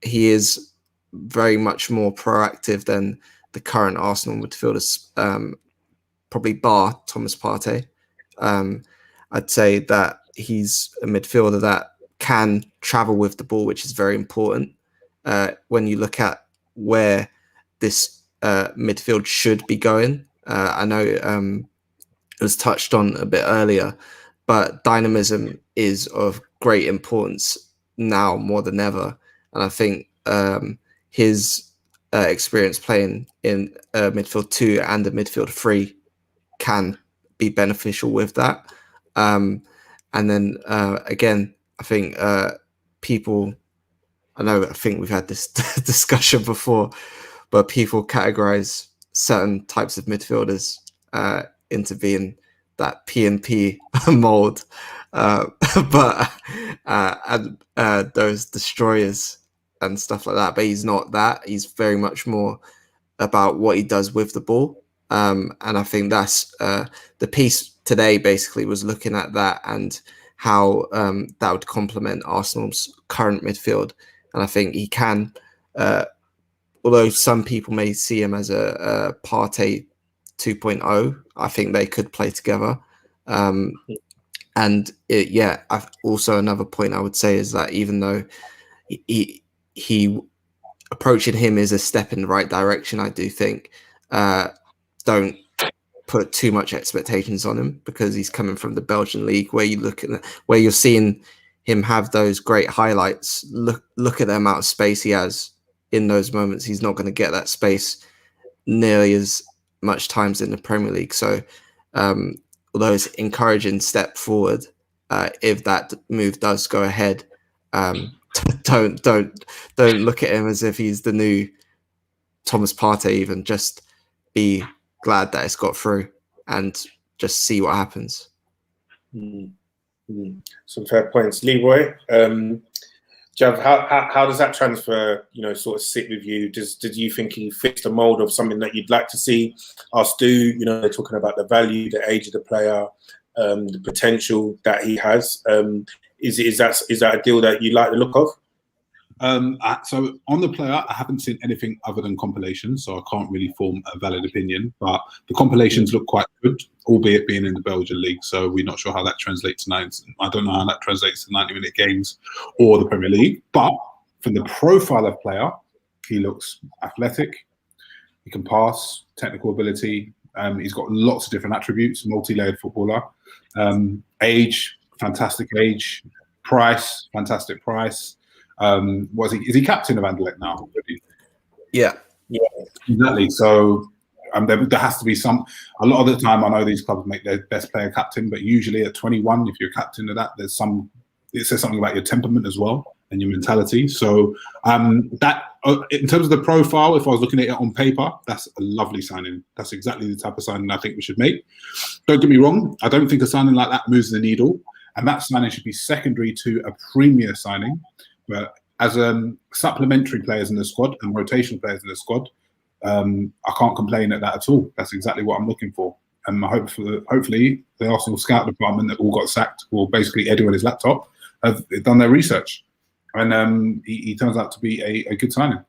Speaker 5: He is very much more proactive than the current Arsenal midfielders, probably bar Thomas Partey. I'd say that he's a midfielder that can travel with the ball, which is very important. When you look at where this midfield should be going, I know it was touched on a bit earlier, but dynamism is of great importance now more than ever. And I think his experience playing in midfield 2 and a midfield 3 can be beneficial with that. And then again, I think I think we've had this discussion before, but people categorize certain types of midfielders into being that P&P mold, but those destroyers and stuff like that. But he's not that. He's very much more about what he does with the ball. And I think that's the piece today basically was looking at that and how that would complement Arsenal's current midfield. And I think he can, although some people may see him as a Partey 2.0, I think they could play together. And also another point I would say is that even though he approaching him is a step in the right direction, I do think don't put too much expectations on him, because he's coming from the Belgian league, where you look at where you're seeing him have those great highlights. Look at the amount of space he has in those moments. He's not going to get that space nearly as much times in the Premier League. So although it's an encouraging step forward, if that move does go ahead, don't look at him as if he's the new Thomas Partey. Even just be glad that it's got through and just see what happens.
Speaker 2: Some fair points, Leroy. Jav, how does that transfer, sort of sit with you? Did you think he fits the mold of something that you'd like to see us do? They're talking about the value, the age of the player, the potential that he has. Is that a deal that you like the look of?
Speaker 4: So on the player, I haven't seen anything other than compilations, so I can't really form a valid opinion. But the compilations look quite good, albeit being in the Belgian league. So we're not sure how that translates to I don't know how that translates to 90-minute games or the Premier League. But from the profile of player, he looks athletic. He can pass, technical ability. He's got lots of different attributes. Multi-layered footballer. Age, fantastic age. Price, fantastic price. Is he captain of Anderlecht now?
Speaker 5: Yeah,
Speaker 4: exactly. So there has to be a lot of the time I know these clubs make their best player captain, but usually at 21, if you're captain of that, it says something about your temperament as well and your mentality. So that in terms of the profile, if I was looking at it on paper, that's a lovely signing. That's exactly the type of signing I think we should make. Don't get me wrong, I don't think a signing like that moves the needle, and that signing should be secondary to a premier signing. But as supplementary players in the squad and rotational players in the squad, I can't complain at that at all. That's exactly what I'm looking for. And hopefully the Arsenal scout department that all got sacked, or basically Eddie on his laptop, have done their research. And he turns out to be a good signing.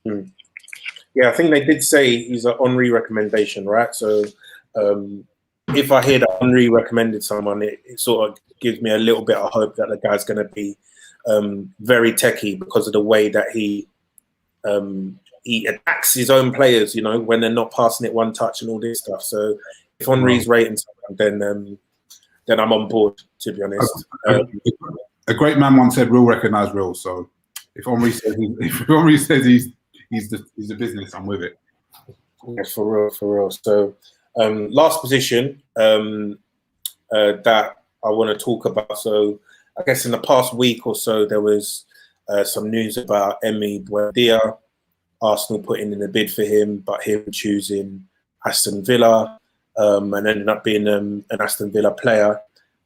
Speaker 2: Yeah, I think they did say he's an Henry recommendation, right? So if I hear that Henry recommended someone, it sort of gives me a little bit of hope that the guy's going to be very techie because of the way that he attacks his own players, when they're not passing it one touch and all this stuff. So if Henry's rating someone, then I'm on board, to be honest.
Speaker 4: A great man once said, "Real recognize real." So if Henry says he's the business, I'm with it.
Speaker 2: Yeah, for real. So last position that I want to talk about. So I guess in the past week or so, there was some news about Emi Buendia, Arsenal putting in a bid for him, but him choosing Aston Villa, and ended up being an Aston Villa player.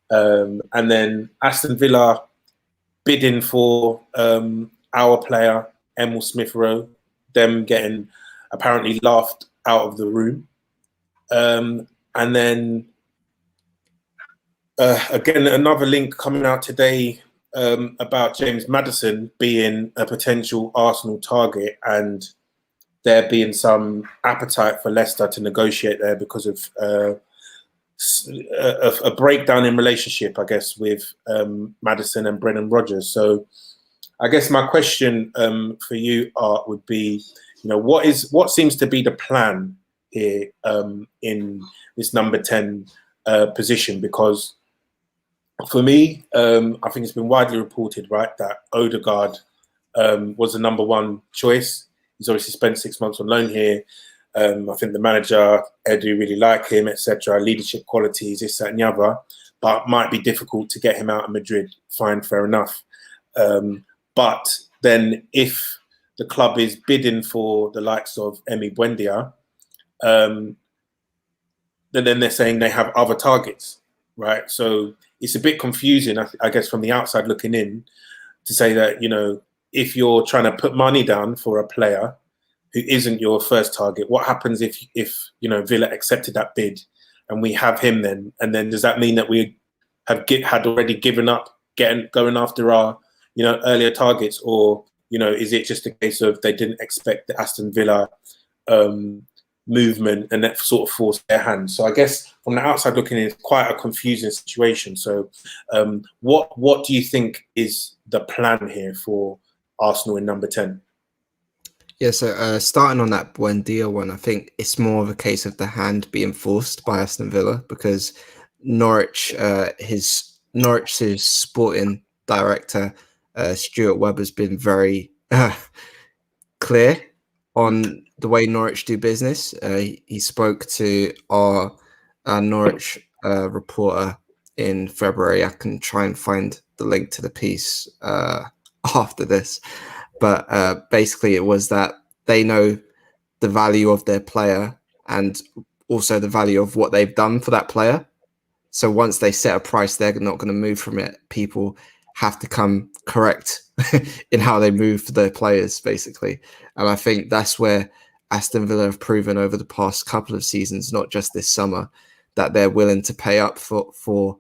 Speaker 2: And then Aston Villa bidding for our player, Emil Smith-Rowe, them getting apparently laughed out of the room. And then again, another link coming out today about James Maddison being a potential Arsenal target, and there being some appetite for Leicester to negotiate there because of a breakdown in relationship, I guess, with Maddison and Brendan Rodgers. So I guess my question for you, Art, would be, what seems to be the plan here in this number 10 position? Because for me, I think it's been widely reported, right, that Odegaard was the number one choice. He's obviously spent 6 months on loan here. I think the manager, Edu, really like him, etc. Leadership qualities, this, that, and the other. But might be difficult to get him out of Madrid. Fine, fair enough. But then if the club is bidding for the likes of Emi Buendia, then they're saying they have other targets, right? So it's a bit confusing, I guess, from the outside looking in, to say that, if you're trying to put money down for a player who isn't your first target, what happens if Villa accepted that bid and we have him then? And then does that mean that we had already given up going after our earlier targets, or is it just a case of they didn't expect the Aston Villa movement and that sort of forced their hand? So I guess from the outside looking in, it's quite a confusing situation. So what do you think is the plan here for Arsenal in number 10?
Speaker 5: Yeah, so starting on that Buendia one, I think it's more of a case of the hand being forced by Aston Villa, because Norwich's sporting director, Stuart Webb, has been very clear on the way Norwich do business. He spoke to our Norwich reporter in February. I can try and find the link to the piece after this. But basically it was that they know the value of their player and also the value of what they've done for that player. So once they set a price, they're not going to move from it. People have to come correct in how they move their players, basically. And I think that's where Aston Villa have proven over the past couple of seasons, not just this summer, that they're willing to pay up for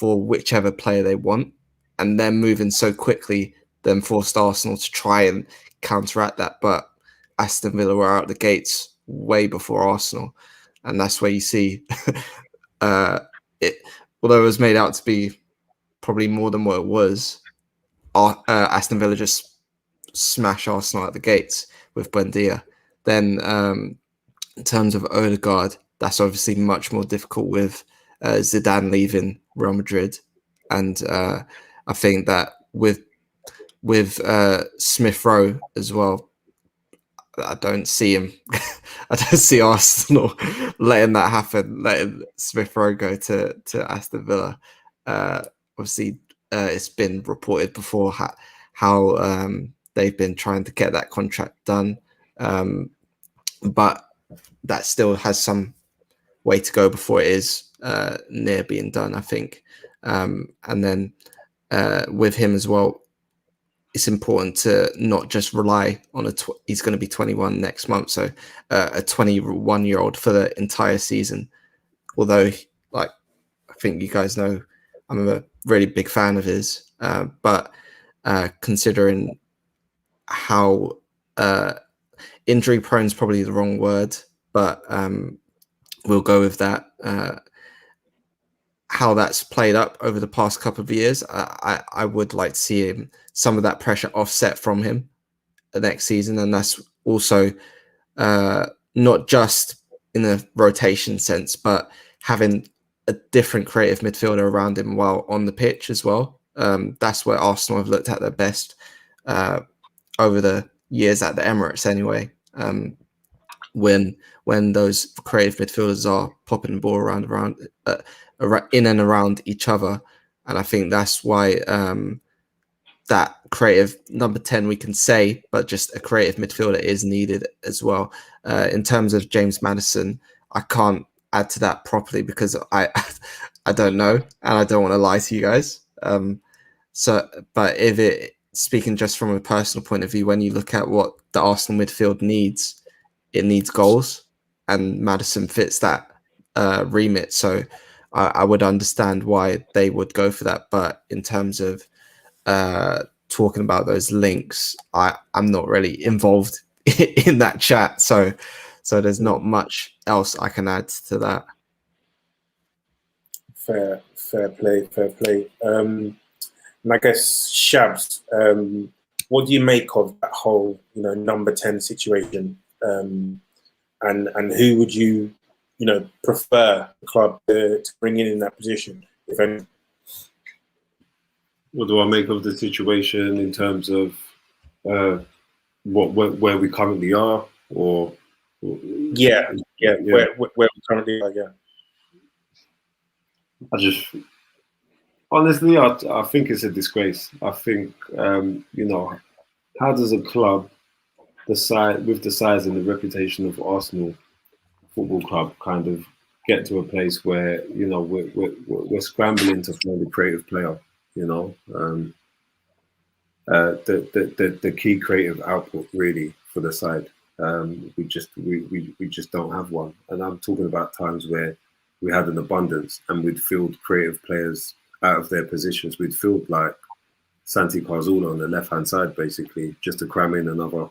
Speaker 5: whichever player they want, and then moving so quickly then forced Arsenal to try and counteract that. But Aston Villa were out the gates way before Arsenal, and that's where you see it. Although it was made out to be probably more than what it was, Aston Villa just smash Arsenal at the gates with Buendia. Then in terms of Odegaard, that's obviously much more difficult with Zidane leaving Real Madrid, and I think that with Smith Rowe as well, I don't see him. I don't see Arsenal letting that happen, letting Smith Rowe go to Aston Villa. Obviously, it's been reported before how they've been trying to get that contract done, but that still has some way to go before it is near being done, I think. And then with him as well, it's important to not just rely on he's going to be 21 next month, so a 21-year-old for the entire season. Although, like, I think you guys know, I'm a really big fan of his, but considering how injury prone is probably the wrong word, but we'll go with that. How that's played up over the past couple of years, I would like to see him, some of that pressure offset from him the next season, and that's also not just in a rotation sense, but having a different creative midfielder around him while on the pitch as well. That's where Arsenal have looked at their best over the years at the Emirates anyway. When those creative midfielders are popping the ball around in and around each other, and I think that's why that creative number 10 we can say, but just a creative midfielder is needed as well. In terms of James Maddison, I can't add to that properly because I don't know, and I don't want to lie to you guys. But if it, speaking just from a personal point of view, when you look at what the Arsenal midfield needs, it needs goals, and Maddison fits that remit. So I would understand why they would go for that. But in terms of talking about those links, I'm not really involved in that chat. So there's not much else I can add to that.
Speaker 2: Fair play. And I guess Shabs, what do you make of that whole, number 10 situation? And who would you, prefer the club to bring in that position, if any?
Speaker 3: What do I make of the situation in terms of where we currently are, or?
Speaker 2: Yeah. Where we currently are, yeah.
Speaker 3: Honestly, I think it's a disgrace. I think, how does a club with the size and the reputation of Arsenal Football Club kind of get to a place where, we're scrambling to find a creative player, the key creative output really for the side. We just don't have one. And I'm talking about times where we had an abundance and we'd filled creative players out of their positions. We'd filled like Santi Cazorla on the left-hand side, basically, just to cram in another,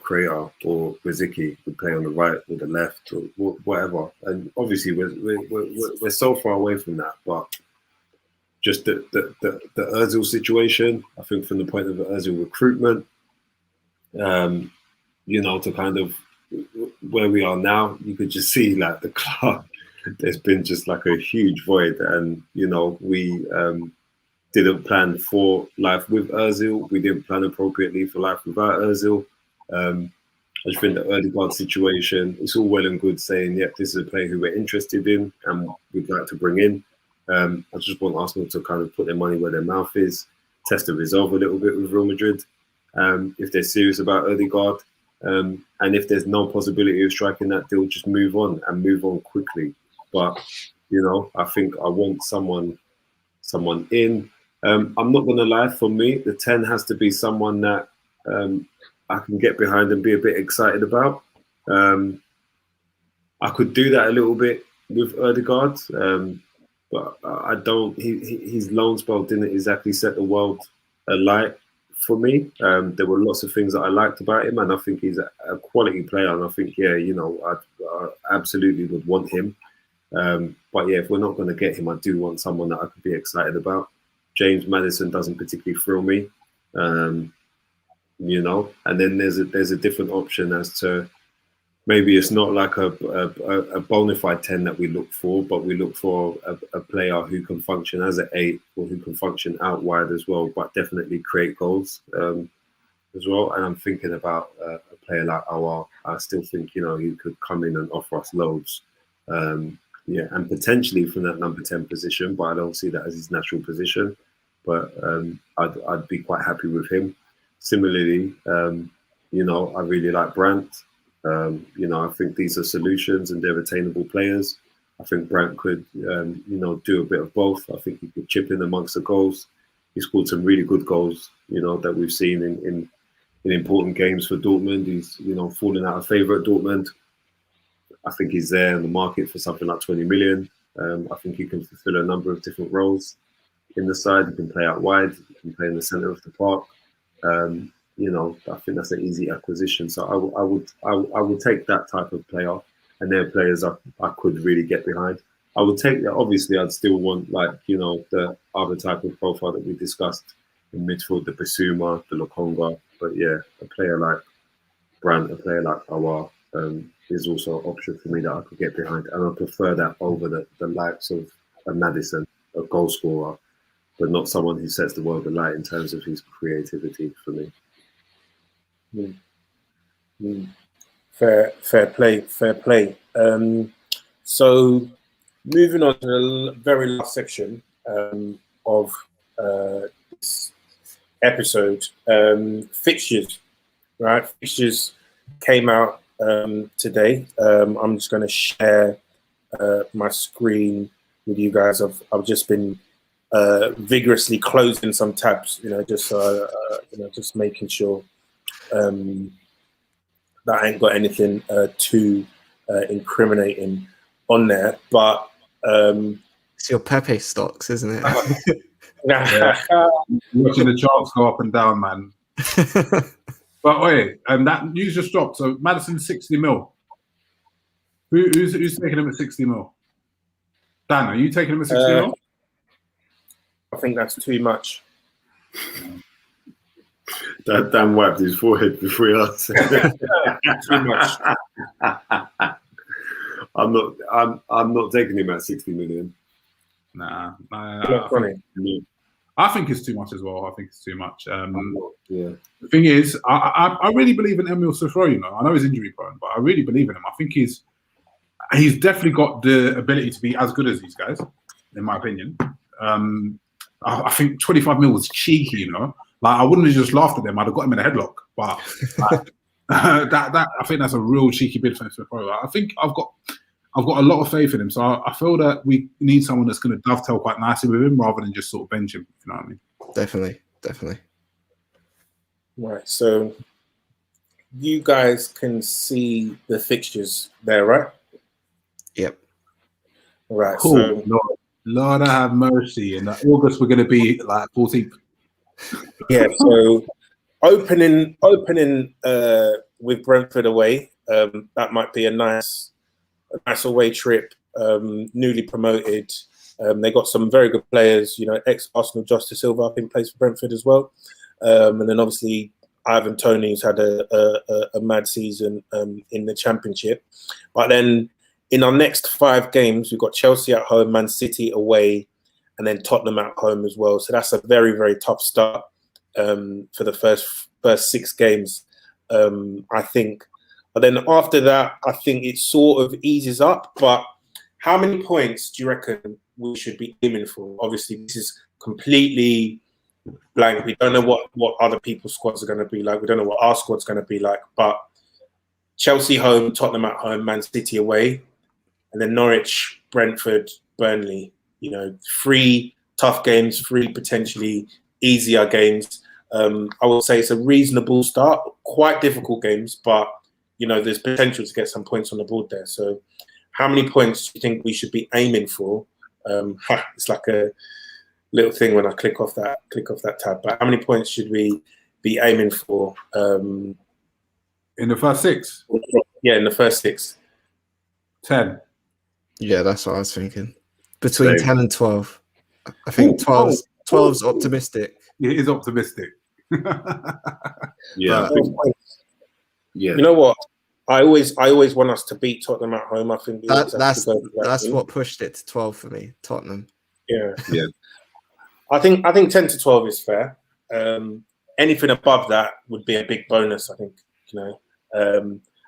Speaker 3: creator, or Riziki would play on the right or the left or whatever. And obviously we're so far away from that, but just the Ozil situation, I think from the point of the Ozil recruitment, to kind of where we are now, you could just see like the club, there's been just like a huge void, and we didn't plan for life with Ozil. We didn't plan appropriately for life without Ozil. I just think the Odegaard situation, it's all well and good saying, yep, this is a player who we're interested in and we'd like to bring in. I just want Arsenal to kind of put their money where their mouth is, test the resolve a little bit with Real Madrid, if they're serious about Odegaard. And if there's no possibility of striking that deal, just move on and move on quickly. But, I think I want someone in I'm not going to lie, for me, the 10 has to be someone that I can get behind and be a bit excited about. I could do that a little bit with Ødegaard, but I don't. His loan spell didn't exactly set the world alight for me. There were lots of things that I liked about him, and I think he's a quality player. And I think, yeah, you know, I absolutely would want him. But yeah, if we're not going to get him, I do want someone that I could be excited about. James Maddison doesn't particularly thrill me, you know. And then there's a different option as to maybe it's not like a bona fide 10 that we look for, but we look for a player who can function as an 8 or who can function out wide as well, but definitely create goals as well. And I'm thinking about a player like Awar. I still think, you know, he could come in and offer us loads. Yeah, and potentially from that number 10 position, but I don't see that as his natural position. But I'd be quite happy with him. Similarly, you know, I really like Brandt. You know, I think these are solutions and they're attainable players. I think Brandt could, you know, do a bit of both. I think he could chip in amongst the goals. He scored some really good goals, you know, that we've seen in important games for Dortmund. He's, you know, falling out of favour at Dortmund. I think he's there in the market for something like 20 million. I think he can fulfill a number of different roles in the side. He can play out wide. He can play in the centre of the park. You know, I think that's an easy acquisition. So I would take that type of player, and they're players I could really get behind. I would take that. Obviously, I'd still want, like, you know, the other type of profile that we discussed in midfield, the Basuma, the Lokonga. But yeah, a player like Brandt, a player like Awar, is also an option for me that I could get behind. And I prefer that over the likes of a Maddison, a goal scorer, but not someone who sets the world alight in terms of his creativity for me.
Speaker 2: Fair play. So moving on to the very last section of this episode, fixtures, right? Fixtures came out today. I'm just going to share my screen with you guys. I've just been vigorously closing some tabs, you know, just you know, just making sure that I ain't got anything too incriminating on there. But
Speaker 5: it's your Pepe stocks, isn't it?
Speaker 4: Yeah. Watching the charts go up and down, man. But wait, that news just dropped. So Maddison 60 mil. Who's taking him at 60 mil? Dan, are you taking him at 60 mil?
Speaker 2: I think that's too much.
Speaker 3: Dan wiped his forehead before he answered.
Speaker 2: Too much.
Speaker 3: I'm not taking him at 60 million.
Speaker 4: Nah.
Speaker 2: I
Speaker 4: I think it's too much as well. I think it's too much.
Speaker 3: Yeah.
Speaker 4: The thing is, I really believe in Emil Sofro, you know. I know he's injury prone, but I really believe in him. I think he's definitely got the ability to be as good as these guys, in my opinion. I think 25 mil was cheeky, you know. Like, I wouldn't have just laughed at them. I'd have got him in a headlock. But that I think that's a real cheeky bid for Sofro. I think I've got a lot of faith in him. So I feel that we need someone that's going to dovetail quite nicely with him rather than just sort of bench him. If you know what I mean?
Speaker 5: Definitely.
Speaker 2: Right. So you guys can see the fixtures there, right?
Speaker 5: Yep.
Speaker 2: Right.
Speaker 4: Cool.
Speaker 2: So
Speaker 4: Lord have mercy. In August, we're going to be like 14th.
Speaker 2: yeah. So opening with Brentford away. That might be a nice away trip. Newly promoted. They got some very good players. You know, ex-Arsenal Josh De Silva, I think, plays for Brentford as well. And then obviously Ivan Toney's had a mad season in the Championship. But then in our next 5 games, we've got Chelsea at home, Man City away, and then Tottenham at home as well. So that's a very, very tough start for the first 6 games, I think. But then after that, I think it sort of eases up. But how many points do you reckon we should be aiming for? Obviously, this is completely blank. We don't know what other people's squads are going to be like. We don't know what our squad's going to be like. But Chelsea home, Tottenham at home, Man City away, and then Norwich, Brentford, Burnley. You know, 3 tough games, 3 potentially easier games. I would say it's a reasonable start. Quite difficult games, but there's potential to get some points on the board there. So, how many points do you think we should be aiming for? It's like a little thing when I click off that tab. But how many points should we be aiming for?
Speaker 4: In the first 6?
Speaker 2: Yeah, in the first 6.
Speaker 4: 10.
Speaker 5: Yeah, that's what I was thinking. Between 10 and 12. I think 12's optimistic.
Speaker 4: It is optimistic.
Speaker 3: Yeah.
Speaker 2: You know what? I always want us to beat Tottenham at home. I think
Speaker 5: that's what pushed it to 12 for me. Tottenham.
Speaker 2: Yeah.
Speaker 3: Yeah.
Speaker 2: I think 10 to 12 is fair. Anything above that would be a big bonus. I think.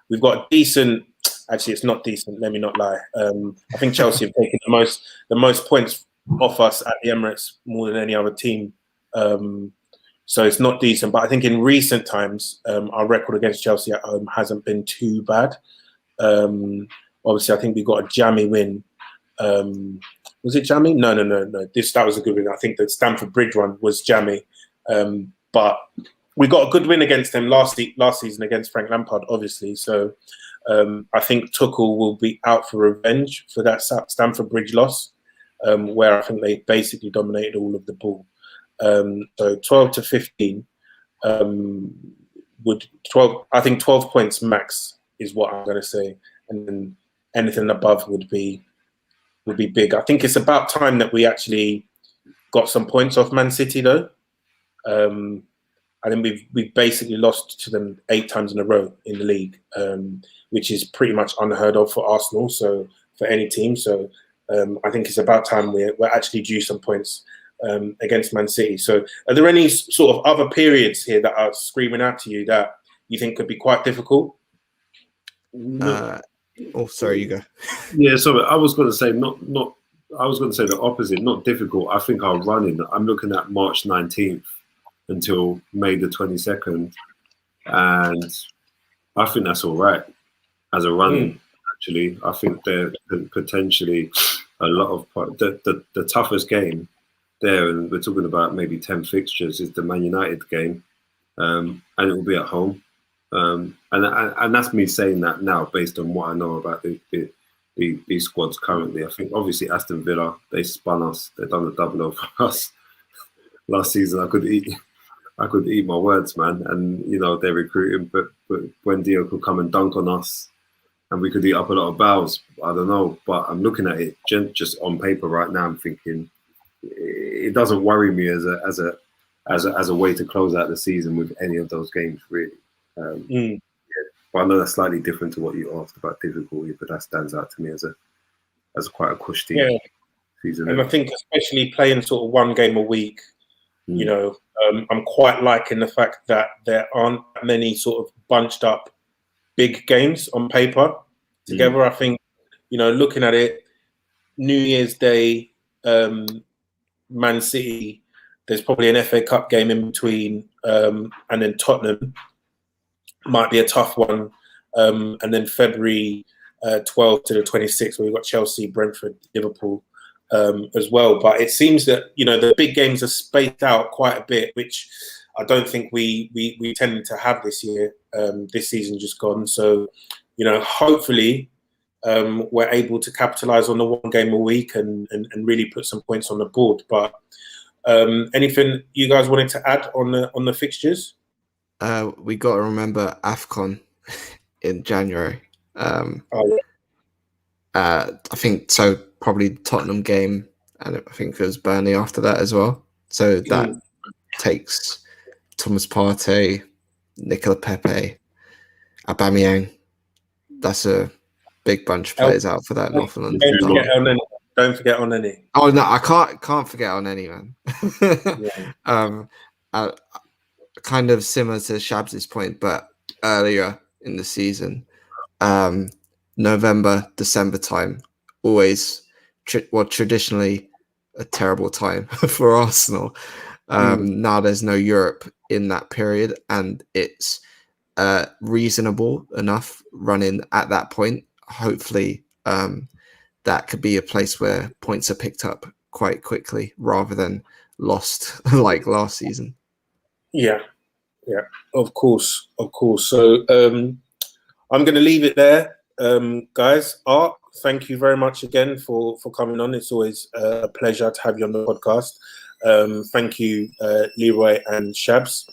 Speaker 2: We've got a decent. Actually, it's not decent. Let me not lie. I think Chelsea have taken the most points off us at the Emirates more than any other team. So it's not decent. But I think in recent times, our record against Chelsea at home hasn't been too bad. Obviously, I think we got a jammy win. Was it jammy? No. That was a good win. I think the Stamford Bridge one was jammy. But we got a good win against them last season against Frank Lampard, obviously. So I think Tuchel will be out for revenge for that Stamford Bridge loss, where I think they basically dominated all of the ball. So 12 to 15 I think 12 points max is what I'm going to say, and then anything above would be big. I think it's about time that we actually got some points off Man City though. I think we've basically lost to them 8 times in a row in the league, which is pretty much unheard of for Arsenal. So for any team, so I think it's about time we're actually due some points against Man City. So are there any sort of other periods here that are screaming out to you that you think could be quite difficult?
Speaker 5: Sorry, you go.
Speaker 3: Yeah, so I was going to say I was going to say the opposite, not difficult. I think our running, I'm looking at March 19th until May the 22nd, and I think that's all right as a running. Actually, I think there potentially a lot of the toughest game there, and we're talking about maybe 10 fixtures, is the Man United game, and it will be at home. And that's me saying that now based on what I know about these squads currently. I think obviously Aston Villa, they spun us, they've done the double for us last season. I could eat my words, man. And they're recruiting, but Buendia could come and dunk on us, and we could eat up a lot of bows. I don't know, but I'm looking at it just on paper right now. I'm thinking it doesn't worry me as a way to close out the season with any of those games, really. Yeah. But I know that's slightly different to what you asked about difficulty, but that stands out to me as quite a cushy season.
Speaker 2: And I think especially playing sort of one game a week, I'm quite liking the fact that there aren't many sort of bunched up big games on paper together. I think, looking at it, New Year's Day, Man City, there's probably an FA Cup game in between, and then Tottenham might be a tough one, and then February 12th to the 26th, where we've got Chelsea, Brentford, Liverpool as well. But it seems that the big games are spaced out quite a bit, which I don't think we tended to have this year. This season just gone, so hopefully we're able to capitalise on the one game a week and really put some points on the board. But anything you guys wanted to add on the fixtures?
Speaker 5: We got to remember AFCON in January. I think so. Probably Tottenham game, and I think it was Burnley after that as well. So that takes Thomas Partey, Nicola Pepe, Aubameyang. That's a big bunch of players out for that North London.
Speaker 2: Don't forget on any.
Speaker 5: Oh no, I can't forget on any, man. Kind of similar to Shabs' point, but earlier in the season, November, December time, always traditionally a terrible time for Arsenal. Now there's no Europe in that period, and it's reasonable enough running at that point. Hopefully that could be a place where points are picked up quite quickly rather than lost like last season.
Speaker 2: Yeah, of course. So I'm going to leave it there, guys. Art, thank you very much again for coming on. It's always a pleasure to have you on the podcast. Thank you, Leroy and Shabs,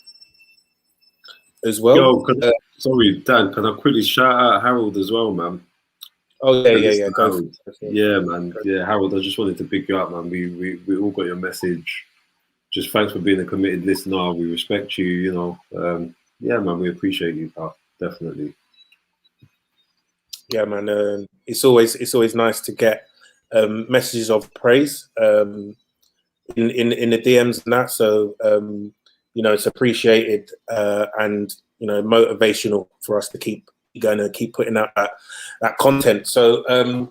Speaker 2: as well.
Speaker 3: Yo, sorry, Dan, can I quickly shout out Harold as well, man?
Speaker 2: Oh yeah. Go for it.
Speaker 3: Yeah, man. Yeah, Harold, I just wanted to pick you up, man. We all got your message. Just thanks for being a committed listener. We respect you, you know. Yeah, man, we appreciate you, pal. Definitely.
Speaker 2: Yeah, man. It's always nice to get messages of praise in the DMs and that. So you know, it's appreciated and you know, motivational for us to keep putting out that content. So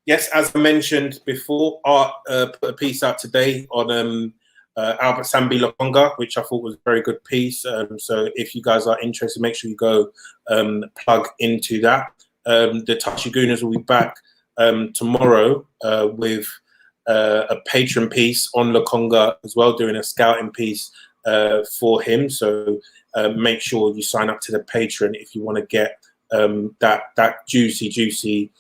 Speaker 2: yes, as I mentioned before, Art put a piece out today on Albert Sambi Lokonga, which I thought was a very good piece. So if you guys are interested, make sure you go plug into that. The Touchy Gooners will be back tomorrow with a patron piece on Lokonga as well, doing a scouting piece for him. So make sure you sign up to the Patreon if you want to get that juicy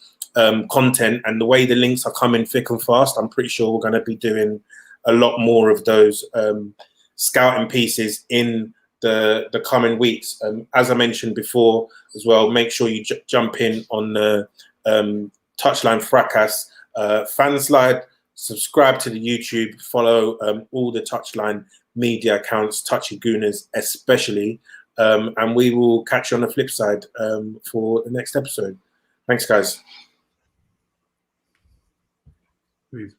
Speaker 2: content. And the way the links are coming thick and fast, I'm pretty sure we're going to be doing a lot more of those scouting pieces in the coming weeks. As I mentioned before as well, make sure you jump in on the Touchline Fracas fan slide, subscribe to the YouTube, follow all the Touchline media accounts, Touchy Gooners especially, and we will catch you on the flip side for the next episode. Thanks, guys.
Speaker 4: Please.